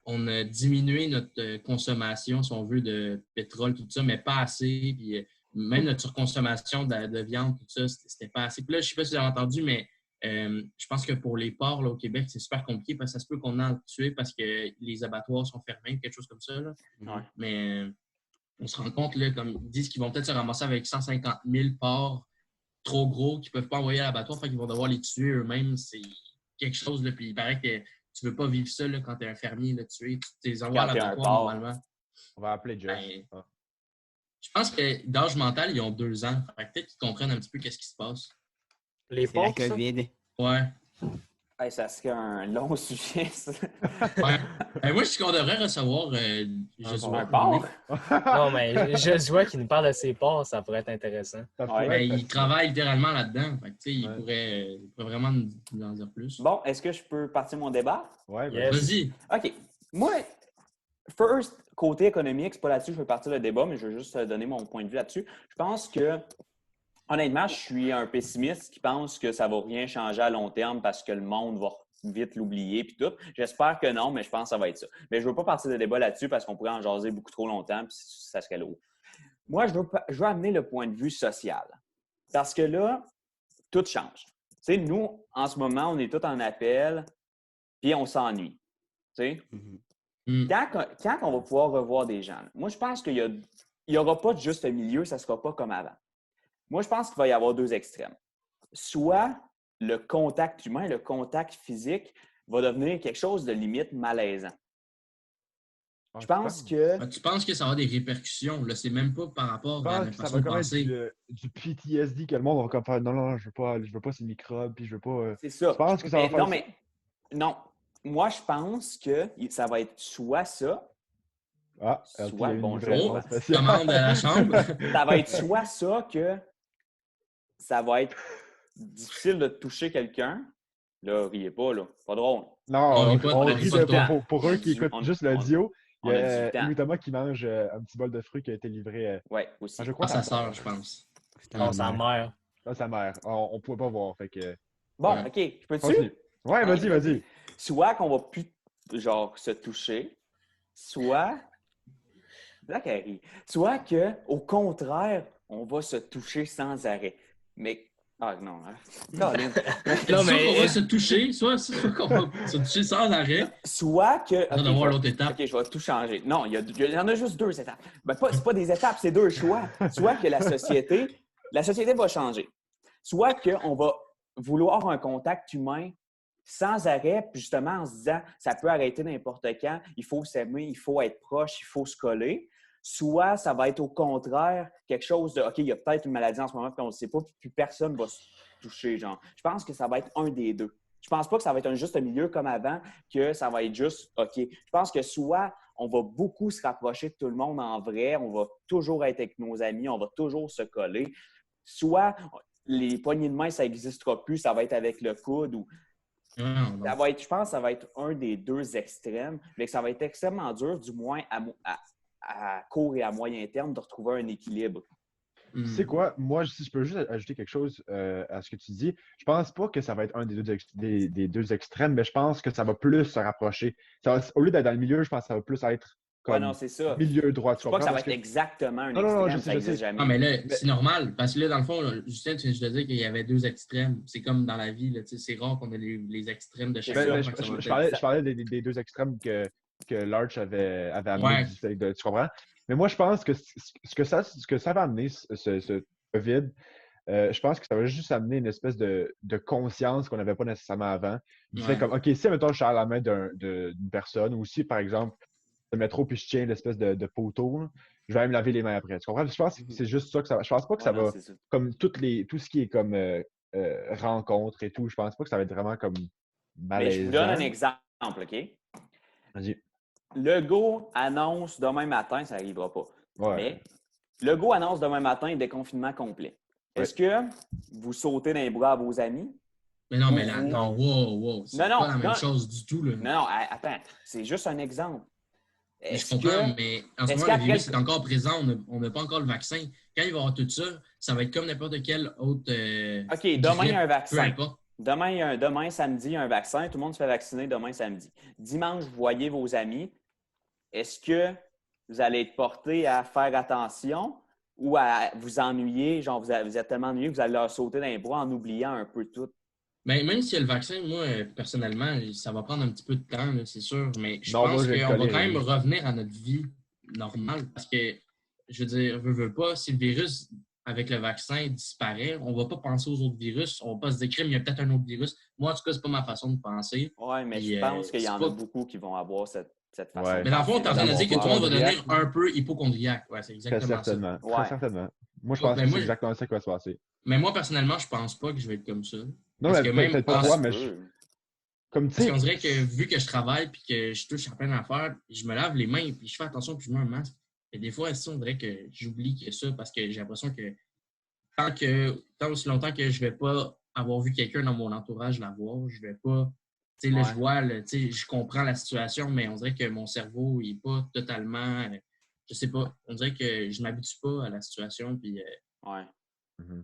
on a diminué notre consommation, si on veut, de pétrole, tout ça, mais pas assez. Puis même notre surconsommation de viande, tout ça, c'était pas assez. Puis là, je sais pas si vous avez entendu, mais je pense que pour les porcs là, au Québec, c'est super compliqué parce que ça se peut qu'on en tué parce que les abattoirs sont fermés, quelque chose comme ça. Là. Ouais. Mais on se rend compte, là, comme ils disent qu'ils vont peut-être se ramasser avec 150 000 porcs trop gros qu'ils ne peuvent pas envoyer à l'abattoir, fait qu'ils vont devoir les tuer eux-mêmes. C'est quelque chose, là, puis il paraît que tu ne veux pas vivre ça là, quand tu es un fermier, là, tuer. Tu les envoies à Quand t'es un l'abattoir porc. normalement. On va appeler Jeff. Ben, Ah. je pense que d'âge mental, ils ont 2 ans. Fait que peut-être qu'ils comprennent un petit peu qu'est-ce qui se passe. Les C'est la porcs, ça? COVID. Ouais. Hey, ça serait un long sujet, ça. Ouais. Ben, moi, je suis qu'on devrait recevoir Joshua. Un porc? Non, mais Joshua qui nous parle de ses porcs, ça pourrait être intéressant. Ça Ouais. pourrait Ben, être il fascinant. travaille littéralement là-dedans. Fait que, tu sais, il Ouais. pourrait vraiment nous en dire plus. Bon, est-ce que je peux partir mon débat? Ouais, ben, Yes. Vas-y. OK. Moi, first, côté économique, c'est pas là-dessus que je veux partir le débat, mais je veux juste donner mon point de vue là-dessus. Je pense que, honnêtement, je suis un pessimiste qui pense que ça va rien changer à long terme parce que le monde va vite l'oublier puis tout. J'espère que non, mais je pense que ça va être ça. Mais je veux pas partir de débat là-dessus parce qu'on pourrait en jaser beaucoup trop longtemps puis ça serait lourd. Moi, je veux amener le point de vue social. Parce que là, tout change. Tu sais, nous, en ce moment, on est tous en appel puis on s'ennuie. Tu sais? Mhm. Mm. Quand on va pouvoir revoir des gens, moi, je pense qu'il n'y aura pas de juste milieu, ça ne sera pas comme avant. Moi, je pense qu'il va y avoir 2 extrêmes. Soit le contact humain, le contact physique va devenir quelque chose de limite malaisant. ah, Je pense que... Ben, tu penses que ça va avoir des répercussions. Là, c'est même pas par rapport Je à pense la que ça façon va de quand même penser. du PTSD que le monde va comme faire non, je veux pas ces microbes, puis je veux pas. C'est ça. Je pense que ça va faire non, ça. mais non. Moi, je pense que ça va être soit ça, Ah, soit il y a une bonjour. livraison Oh, spéciale. commande à la chambre. ça va être soit ça que ça va être difficile de toucher quelqu'un. Là, riez pas, là. Pas drôle. Non, On on, rit pas, on on rit rit de, pas pour eux qui écoutent juste l'audio. Il On y a a 18 ans. Louis Thomas qui mange un petit bol de fruits qui a été livré, Oui, aussi. je crois, À sa sœur, je pense. C'était Non, ma sa mère. mère. à sa mère. On ne pouvait pas voir. Fait que, Bon, Ouais. OK. Je peux-tu? continue. Ouais, vas-y, vas-y. Soit qu'on va plus, genre, se toucher, soit... Là qu'elle rit. Soit qu'au contraire, on va se toucher sans arrêt. Mais... Ah non, hein. Colin. Non, Soit mais- qu'on va se toucher, soit qu'on va se toucher sans arrêt. Soit que... On va OK, voir l'autre étape. OK, je vais tout changer. Non, il y en a juste 2 étapes. Ben, c'est pas des étapes, c'est 2 choix. Soit que la société va changer. Soit qu'on va vouloir un contact humain sans arrêt, puis justement en se disant ça peut arrêter n'importe quand, il faut s'aimer, il faut être proche, il faut se coller. Soit ça va être au contraire quelque chose de OK, il y a peut-être une maladie en ce moment, puis on ne sait pas, puis personne ne va se toucher. Genre. Je pense que ça va être un des 2. Je pense pas que ça va être un juste milieu comme avant, que ça va être juste OK. Je pense que soit on va beaucoup se rapprocher de tout le monde en vrai, on va toujours être avec nos amis, on va toujours se coller. Soit les poignées de main, ça n'existera plus, ça va être avec le coude ou Non, non. ça va être, je pense que ça va être un des 2 extrêmes, mais que ça va être extrêmement dur, du moins à court et à moyen terme, de retrouver un équilibre. Tu sais quoi? Moi, si je peux juste ajouter quelque chose à ce que tu dis, je pense pas que ça va être un des 2 extrêmes, mais je pense que ça va plus se rapprocher. Au lieu d'être dans le milieu, je pense que ça va plus être Ouais, comme non, c'est ça. milieu droit. Je ne sais pas que ça va être exactement un Non, non, non, extrême, je sais, ça je n'existe sais. jamais. Non, mais là, c'est normal. Parce que là, dans le fond, là, Justin, tu viens de dire qu'il y avait 2 extrêmes. C'est comme dans la vie, là, tu sais, c'est rare qu'on ait les extrêmes de chaque Ben, chose. Je fait que ça va je parlais des 2 extrêmes que Larch avait amené. Ouais. Tu comprends? Mais moi, je pense que ce que ça va amener, ce COVID, je pense que ça va juste amener une espèce de conscience qu'on n'avait pas nécessairement avant. Du fait Ouais. comme, OK, si, mettons, je suis à la main d'une personne, ou si, par exemple, le métro puis je tiens l'espèce de poteau, là, je vais aller me laver les mains après. Tu comprends? Je pense que c'est juste ça que ça va. Je pense pas que ça Ouais, non, va, c'est ça. comme tout ce qui est comme rencontres et tout. Je pense pas que ça va être vraiment comme Mais je vous donne un malaisant. exemple, OK? Vas-y. Legault annonce demain matin, ça n'arrivera pas. Ouais. Mais Legault annonce demain matin déconfinement complet. Est-ce que vous sautez dans les bras à vos amis? Mais non, mais Ou là, vous- non, wow. C'est Non, pas la même non. chose du tout, là. Non, attends, c'est juste un exemple. Mais je Est-ce comprends, que. mais en ce est-ce moment, le qu'après virus le- est encore présent. On n'a pas encore le vaccin. Quand il va y avoir tout ça, ça va être comme n'importe quel autre OK, demain, il y a un grippe, peu vaccin. importe. Demain, samedi, il y a un vaccin. Tout le monde se fait vacciner demain, samedi. Dimanche, vous voyez vos amis. Est-ce que vous allez être porté à faire attention ou à vous ennuyer? Genre, vous êtes tellement ennuyé que vous allez leur sauter dans les bras en oubliant un peu tout. Mais même s'il y a le vaccin, moi, personnellement, ça va prendre un petit peu de temps, là, c'est sûr. Mais je Non, moi, pense je vais qu'on va coller, quand même oui. revenir à notre vie normale. Parce que, je veux dire, veux pas, si le virus, avec le vaccin, disparaît, on va pas penser aux autres virus. On va pas se dire, crime, il y a peut-être un autre virus. Moi, en tout cas, c'est pas ma façon de penser. Oui, mais Puis, je pense qu'il y c'est en pas... a beaucoup qui vont avoir cette façon Ouais. de Mais dans le fond, penser. tu es en train de dire que tout le monde va devenir Hypochondriaque. un peu hypochondriaque. Ouais, c'est Très exactement ça. certainement. Ouais. Très certainement. Moi, je pense Ben, que moi, c'est exactement ça qui va se passer. Mais moi, personnellement, je pense pas que je vais être comme ça. Non, Parce mais que même peut-être pas en- toi, Ça se mais peut. comme tu Parce sais, qu'on dirait que vu que je travaille puis que je touche à plein d'affaires, je me lave les mains puis je fais attention puis je mets un masque. Et des fois, on dirait que j'oublie que ça parce que j'ai l'impression que tant aussi longtemps que je vais pas avoir vu quelqu'un dans mon entourage l'avoir, je vais pas. Tu sais, là, Ouais. je vois, là, tu sais, je comprends la situation, mais on dirait que mon cerveau, il est pas totalement. Je sais pas. On dirait que je m'habitue pas à la situation. Puis Ouais. Mhm.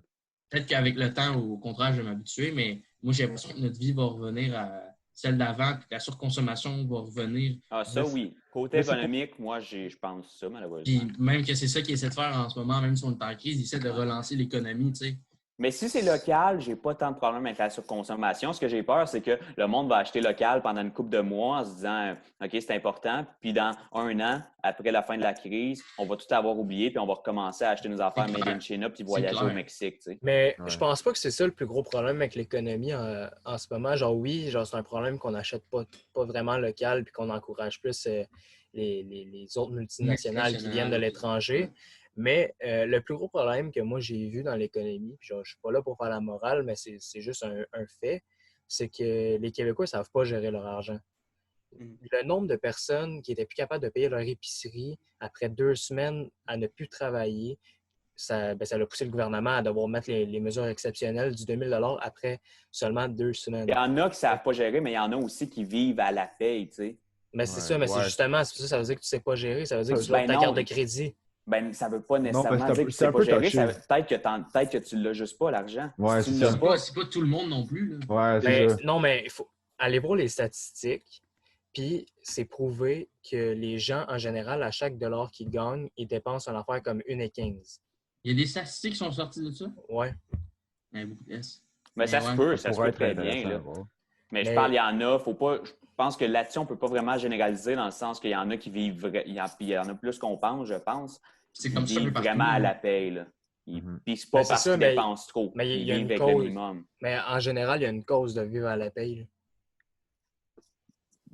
peut-être qu'avec le temps, au contraire, je vais m'habituer, mais moi, j'ai l'impression que notre vie va revenir à celle d'avant, puis que la surconsommation va revenir. Ah, ça, Mais oui. Côté mais c'est pas- économique, moi, je pense ça, malheureusement. Puis même que c'est ça qu'ils essaient de faire en ce moment, même si on est en crise, ils essaient de relancer l'économie, tu sais. Mais si c'est local, j'ai pas tant de problème avec la surconsommation. Ce que j'ai peur, c'est que le monde va acheter local pendant une couple de mois en se disant OK, c'est important. Puis dans un an, après la fin de la crise, on va tout avoir oublié, puis on va recommencer à acheter nos affaires made in China, puis voyager clair. au Mexique. Tu sais. Mais Ouais. je pense pas que c'est ça le plus gros problème avec l'économie en ce moment. Genre, oui, genre, c'est un problème qu'on n'achète pas vraiment local puis qu'on encourage plus les autres multinationales qui viennent de l'étranger. Mais le plus gros problème que moi j'ai vu dans l'économie, puis genre, je suis pas là pour faire la morale, mais c'est juste un fait, c'est que les Québécois ne savent pas gérer leur argent. Le nombre de personnes qui étaient plus capables de payer leur épicerie après 2 semaines à ne plus travailler, ça a poussé le gouvernement à devoir mettre les mesures exceptionnelles du 2 000 après seulement 2 semaines. Il y en a qui ne savent pas gérer, mais il y en a aussi qui vivent à la paye. Tu sais. Mais c'est Ouais, ça, mais c'est ouais. justement, c'est ça veut dire que tu ne sais pas gérer, ça veut dire que tu dois Ben ta non. carte de crédit. Ben, ça ne veut pas nécessairement c'est un dire peu- que tu c'est ne un sais pas peu gérer. touché. Peut-être que tu ne l'as juste pas, l'argent. Ouais, si tu c'est ne l'as ça. pas, C'est pas tout le monde non plus, là. Ouais, c'est Mais, ça. non, mais il faut aller voir les statistiques, puis c'est prouvé que les gens, en général, à chaque dollar qu'ils gagnent, ils dépensent une affaire comme 1,15. Il y a des statistiques qui sont sorties de ça. Ouais. Il y a beaucoup de S. mais ça se ouais. peut, Ça ça se pourrait peut être très bien. intéressant Là. à voir. Mais je Mais- parle, il y en a, faut pas. Je pense que là-dessus, on ne peut pas vraiment généraliser dans le sens qu'il y en a qui vivent. Il y en a plus qu'on pense, je pense. C'est Qui comme ça un peu vivent partout. vraiment à la paye. Là. Mhm. Puis c'est pas Ben, c'est parce ça, qu'ils mais- dépensent trop. mais Ils il y a vivent une avec cause. le minimum. Mais en général, il y a une cause de vivre à la paye, là.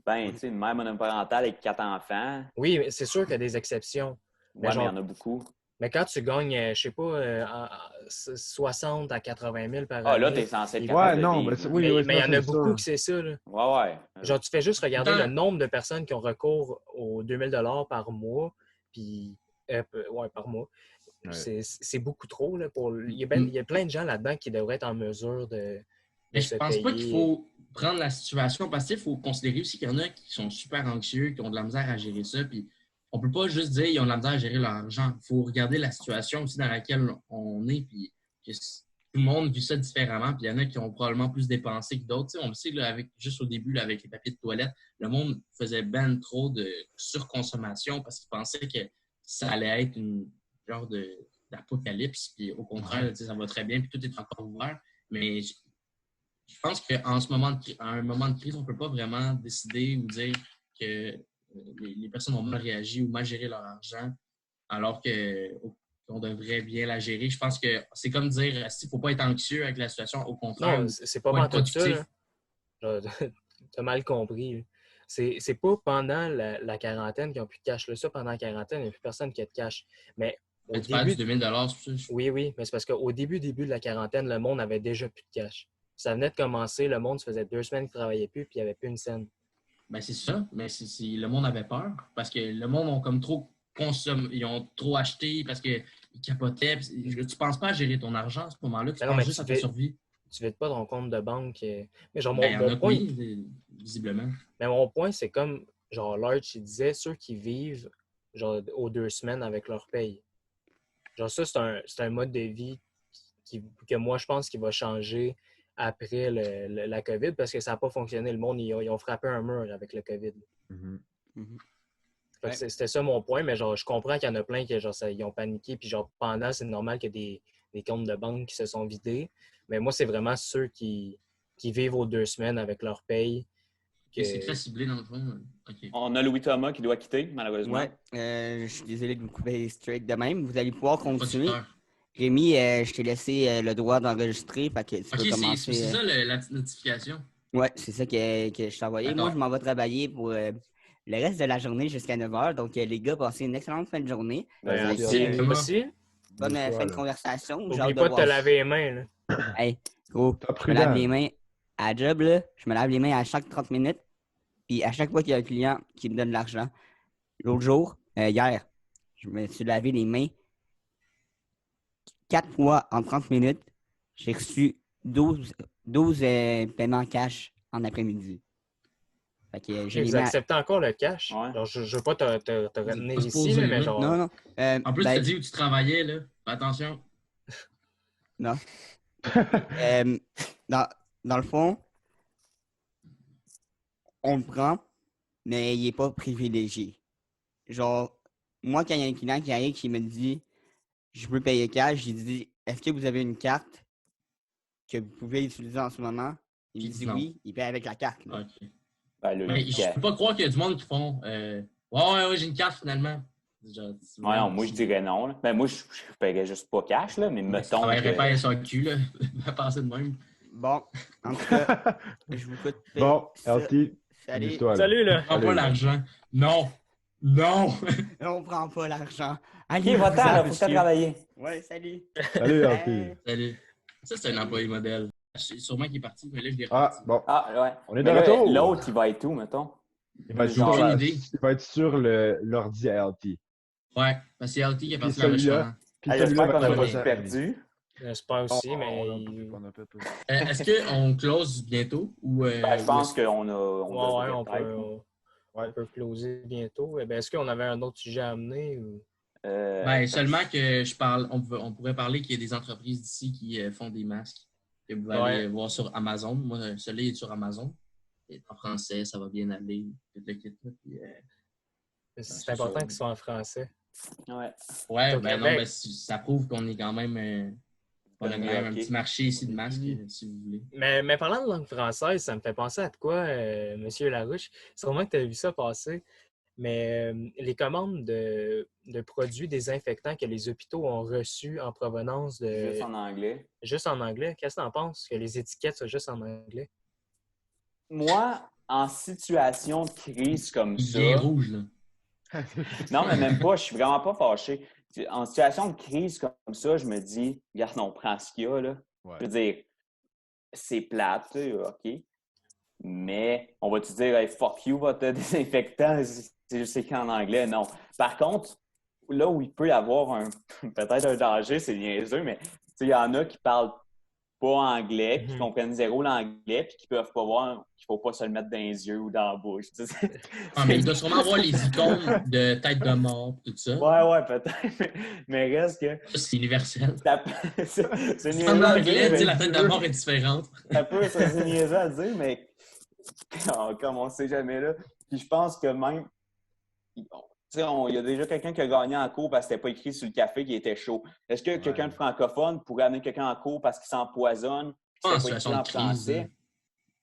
Ben, tu sais, une mère monoparentale avec 4 enfants, Oui, mais c'est sûr qu'il y a des exceptions. ouais, genre- mais il y en a beaucoup. Mais quand tu gagnes, je sais pas, 60 à 80 000 par Ah, là, année, tu es censé être Ouais, capable Ouais, de non, vivre. mais c'est- là. oui, mais oui, il y en a c'est beaucoup ça. que c'est ça, là. Ouais, ouais. Genre, tu fais juste regarder Attends. le nombre de personnes qui ont recours aux 2 000 par mois, puis par mois. Ouais. C'est beaucoup trop, là. Il y a plein de gens là-dedans qui devraient être en mesure de Mais se je pense pas qu'il payer. faut prendre la situation parce qu'il faut considérer aussi qu'il y en a qui sont super anxieux, qui ont de la misère à gérer ça. Puis on peut pas juste dire qu'ils ont de la misère à gérer leur argent. Il faut regarder la situation aussi dans laquelle on est. Puis que tout le monde vit ça différemment. Puis il y en a qui ont probablement plus dépensé que d'autres. Tu sais, on le sait, là, juste au début, là, avec les papiers de toilette, le monde faisait ben trop de surconsommation parce qu'il pensait que ça allait être une genre d'apocalypse. Puis au contraire, tu sais, ça va très bien. Puis tout est encore ouvert. Mais je pense qu'à un moment de crise, on ne peut pas vraiment décider ou dire que les personnes ont mal réagi ou mal géré leur argent alors qu'on devrait bien la gérer. Je pense que c'est comme dire il ne faut pas être anxieux avec la situation, au contraire. Non, c'est pas faut être mal tout ça, productif. là. T'as mal compris, là. C'est pas pendant la quarantaine qu'ils n'ont plus de cash. Là, ça, pendant la quarantaine, il n'y a plus personne qui a de cash. Mais au Tu perds début, du 2000 c'est pour ça. oui, mais c'est parce qu'au début de la quarantaine, le monde avait déjà plus de cash. Ça venait de commencer, le monde, ça faisait 2 semaines qu'il ne travaillait plus, puis il n'y avait plus une scène. Ben, c'est ça, mais le monde avait peur parce que le monde ont comme trop consommé, ils ont trop acheté parce qu'ils capotaient. Tu penses pas à gérer ton argent à ce moment-là, tu Ben non, penses mais juste à tu ta fais- survie. Tu ne vides pas ton compte de banque. Mais genre, Ben, il y en a mon que point, oui, visiblement. mais mon point, c'est comme, genre, Larch, il disait, ceux qui vivent, genre, aux 2 semaines avec leur paye. Genre, ça, c'est un mode de vie que moi, je pense qu'il va changer après la COVID parce que ça n'a pas fonctionné. Le monde, ils ont frappé un mur avec le COVID. Mhm. Fait que Ouais. c'était ça mon point, mais genre, je comprends qu'il y en a plein qui genre, ils ont paniqué. Puis genre, pendant, c'est normal qu'il y ait des comptes de banque qui se sont vidés. Mais moi, c'est vraiment ceux qui vivent aux 2 semaines avec leur paye. Et c'est très ciblé dans le fond. OK. On a Louis Thomas qui doit quitter, malheureusement. Ouais, je suis désolé de vous couper straight de même. Vous allez pouvoir continuer. Producteur. Rémi, je t'ai laissé le droit d'enregistrer, fait que tu OK, peux c'est commencer. ça la petite notification. Ouais, c'est ça que je t'ai envoyé. Moi, D'accord. je m'en vais travailler pour le reste de la journée jusqu'à 9h. Donc, les gars, passez une excellente fin de journée. Vas-y, Ben, merci. Thierry. aussi. Bonne Bonsoir, fin de là. conversation. J'ai Oublie hâte pas de te voir ça. laver les mains. Là. Hey, gros, Sois je me lave prudent. les mains à job, là. Je me lave les mains à chaque 30 minutes. Puis à chaque fois qu'il y a un client qui me donne de l'argent. L'autre jour, hier, je me suis lavé les mains 4 fois en 30 minutes. J'ai reçu 12 paiements cash en après-midi. Fait que j'ai les Ils mains... acceptent encore le cash. Ouais. Genre, je veux pas te retenir Pas ici, supposé, là, mais là. genre. Non, non. En plus, ben, tu as dit où tu travaillais, là. Fais attention. non. Dans le fond, on le prend, mais il n'est pas privilégié. Genre, moi, quand il y a un client qui arrive qui me dit je peux payer cash, j'ai dit est-ce que vous avez une carte que vous pouvez utiliser en ce moment? Il me Puis dit non. oui, il paye avec la carte. là. OK. Ben, là, Mais il- je peux pas croire qu'il y a du monde qui font ouais, j'ai une carte finalement. Genre, Ouais, non, moi, je dirais non. Là. Ben, moi, je paierais juste pas cash, là, mais Tu mettons. travaillerais que- pas à SAQ, là. À passer de même. Bon, en tout cas, je vous coûte. Bon, ça. LT, Salut. amuse-toi. là. Salut, là. Prends pas Allez. l'argent. Non! Non! On prend pas l'argent. Ok, Allez, va-t'en, là, faut que t'ailles travailler. Ouais, salut. Salut, LT. Hey. Salut. Ça, c'est un employé modèle. Sûrement qu'il est parti, mais là, je l'ai Ah, reparti. bon. Ah, ouais. On est de Mais là, retour. l'autre, il va être où, mettons? Il va être J'ai sur, aucune la- idée. il va être sur l'ordi à LT. Ouais, parce que c'est LT qui est parti Puis dans le celui-là, restaurant. Puis Hey, celui-là J'espère va qu'on n'a être pas sur- tout perdu. J'espère aussi, mais. On a pas tout. Est-ce qu'on close bientôt? Ou, Ben, je pense qu'on a. Ouais, devrait on peut-être. on peut closer bientôt. Eh ben, est-ce qu'on avait un autre sujet à amener? Ou... Ben, seulement que je parle, on pourrait parler qu'il y a des entreprises d'ici qui font des masques que vous allez voir sur Amazon. Moi, celui-là est sur Amazon. Il est en français, ça va bien aller. Tout le kit, là. Puis, C'est c'est important ça. qu'ils soient en français. Ouais. ouais, Au ben non, Québec. ben, ça prouve qu'on est quand même. On a quand même un Ok. petit marché ici de On est masques, fini. si vous voulez. Mais parlant de langue française, ça me fait penser à de quoi, Monsieur Larouche? Sûrement que tu as vu ça passer. Mais les commandes de produits désinfectants que les hôpitaux ont reçus en provenance de. Juste en anglais. Juste en anglais. Qu'est-ce que tu en penses? Que les étiquettes soient juste en anglais? Moi, en situation de crise comme Il ça. est rouge, là. Non, mais même pas, je suis vraiment pas fâché. En situation de crise comme ça, je me dis, regarde, on prend ce qu'il y a, là. Ouais. Je veux dire, c'est plate, tu sais, OK. Mais on va-tu dire, hey, fuck you, votre désinfectant, c'est juste écrit en anglais? Non. Par contre, là où il peut y avoir peut-être un danger, c'est niaiseux, mais tu sais, il y en a qui parlent pas anglais, qui comprennent zéro l'anglais, puis qui peuvent pas voir qu'il faut pas se le mettre dans les yeux ou dans la bouche. Tu sais. Ah, mais il doit sûrement avoir les icônes de tête de mort, tout ça. Ouais, peut-être, mais reste que. Ça, c'est universel. C'est niaiseux En à anglais, dire, tu sais, mais la tête de mort est différente. c'est niaiseux à dire, mais comme on sait jamais là. Puis je pense que même. Tu sais, il y a déjà quelqu'un qui a gagné en cours parce que c'était pas écrit sur le café qui était chaud. Est-ce que quelqu'un de francophone pourrait amener quelqu'un en cours parce qu'il s'empoisonne? Pas en C'était pas écrit situation en de crise. français?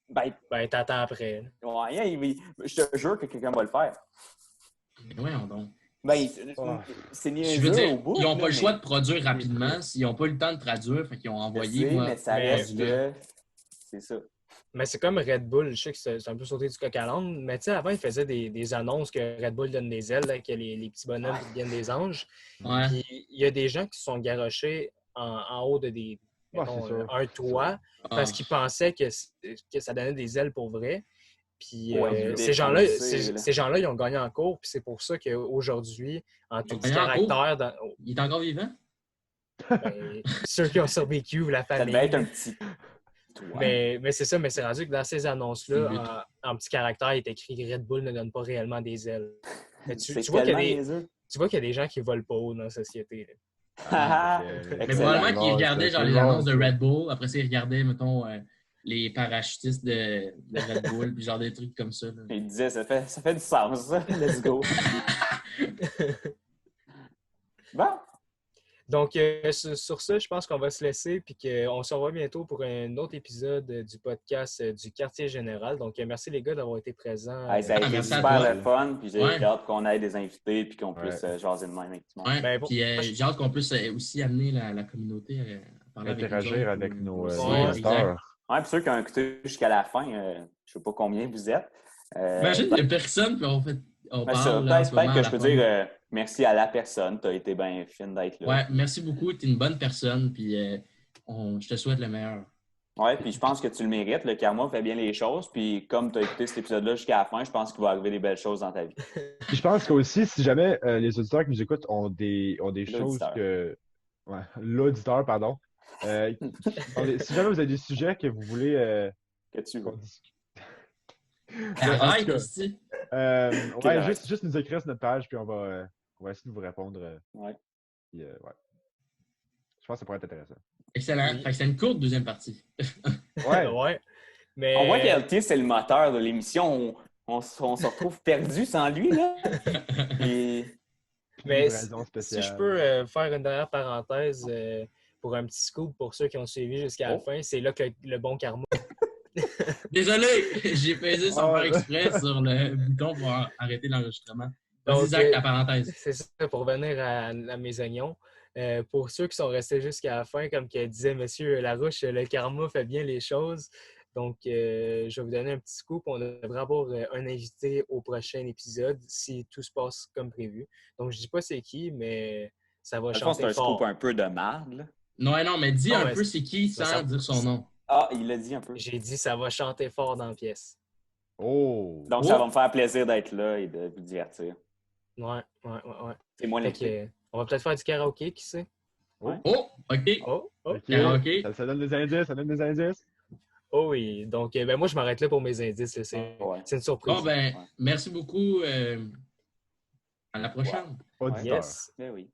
Ben, Ben, t'attends après. là. ouais, je te jure que quelqu'un va le faire. Mais voyons donc. Ben, Oh. c'est Je niaiseux veux dire, au bout. ils n'ont là, pas le mais- choix de produire rapidement. S'ils n'ont pas eu le temps de traduire, fait qu'ils ont Je envoyé. sais, moi, mais ça mais- reste que. C'est ça. Mais c'est comme Red Bull. Je sais que c'est un peu sauté du coq à l'âne, mais tu sais, avant, ils faisaient des annonces que Red Bull donne des ailes, là, que les petits bonhommes deviennent des anges. Ouais. Puis il y a des gens qui se sont garochés en haut de mettons, c'est sûr. un toit parce qu'ils pensaient que ça donnait des ailes pour vrai. Puis Ouais, ces gens-là, défoncé, là. ces gens-là, ils ont gagné en cours. Puis c'est pour ça qu'aujourd'hui, en tout gagné en cours? caractère, Il est encore vivant? ceux qui ont survécu, la Ça famille. devait être un petit. Mais c'est ça, mais c'est rendu que dans ces C'est le annonces-là, en petit caractère, il est écrit que Red Bull ne donne pas réellement des ailes. Mais tu vois qu'il y a des gens qui volent pas haut dans la société. Là. Mais Excellent. probablement qu'il regardait genre les C'est annonces de bon, Red Bull. Après ça, il regardait, mettons, les parachutistes de Red Bull, puis genre des trucs comme ça. Là. Il disait, ça fait du sens, ça. Let's go. Bon. Donc, sur ça, je pense qu'on va se laisser puis qu'on se revoit bientôt pour un autre épisode du podcast du Quartier Général. Donc, merci les gars d'avoir été présents. Hey, ça a été merci à super toi. le fun, puis j'ai Ouais. hâte qu'on ait des invités puis qu'on puisse Ouais. jaser de même avec tout le monde. Ouais. Ben, bon. Puis j'ai hâte qu'on puisse aussi amener la communauté à parler avec nous Interagir autres. avec nos Ouais, auditeurs. Ouais, puis ceux qui ont écouté jusqu'à la fin, je sais pas combien vous êtes. Imagine, il n'y a personne, puis on Ben, ça, parle. là, en ce peut-être moment, que à je la peux fin. dire merci à la personne. Tu as été bien fine d'être là. Ouais, merci beaucoup. Tu es une bonne personne, puis je te souhaite le meilleur. Ouais, puis je pense que tu le mérites. Le karma fait bien les choses. Puis comme tu as écouté cet épisode-là jusqu'à la fin, je pense qu'il va arriver des belles choses dans ta vie. Puis je pense qu'aussi, si jamais les auditeurs qui nous écoutent ont des choses L'auditeur. que. Ouais, l'auditeur, pardon. Si jamais vous avez des sujets que vous voulez Que tu veux. qu'on discute. Arrête, cas, ici. Ouais, juste nous écrire sur notre page, puis on va essayer de vous répondre. Ouais. Puis, ouais. Je pense que ça pourrait être intéressant. Excellent. Oui. Fait que c'est une courte deuxième partie. Ouais. Ouais. Mais... On voit qu'LT, c'est le moteur de l'émission. On se retrouve perdu sans lui, là. Et... Mais Livraison si spéciale. je peux faire une dernière parenthèse pour un petit scoop pour ceux qui ont suivi jusqu'à la fin, c'est là que le bon karma. Désolé, j'ai pesé sans Oh. faire exprès sur le bouton pour arrêter l'enregistrement. Donc, Vas-y, Zach, la parenthèse. C'est ça, pour revenir à mes oignons. Pour ceux qui sont restés jusqu'à la fin, comme disait M. Larouche, le karma fait bien les choses. Donc, je vais vous donner un petit scoop. On devrait avoir un invité au prochain épisode si tout se passe comme prévu. Donc, je ne dis pas c'est qui, mais ça va Je pense que c'est chanter un fort. scoop un peu de marde, là. Non, mais dis Non, un mais peu c'est qui sans ça- dire son nom. Ah, il l'a dit un peu. J'ai dit ça va chanter fort dans la pièce. Oh! Donc, ça va me faire plaisir d'être là et de vous divertir. Ouais. C'est moi Fait l'invité. que, on va peut-être faire du karaoké, qui sait? Oh, OK. Oh. Ok. Karaoké. Ça donne des indices, Oh oui. Donc, moi, je m'arrête là pour mes indices. là. Ouais. C'est une surprise. Bon, ben, Ouais. merci beaucoup. À la prochaine. Auditeur. Yes. Ben oui.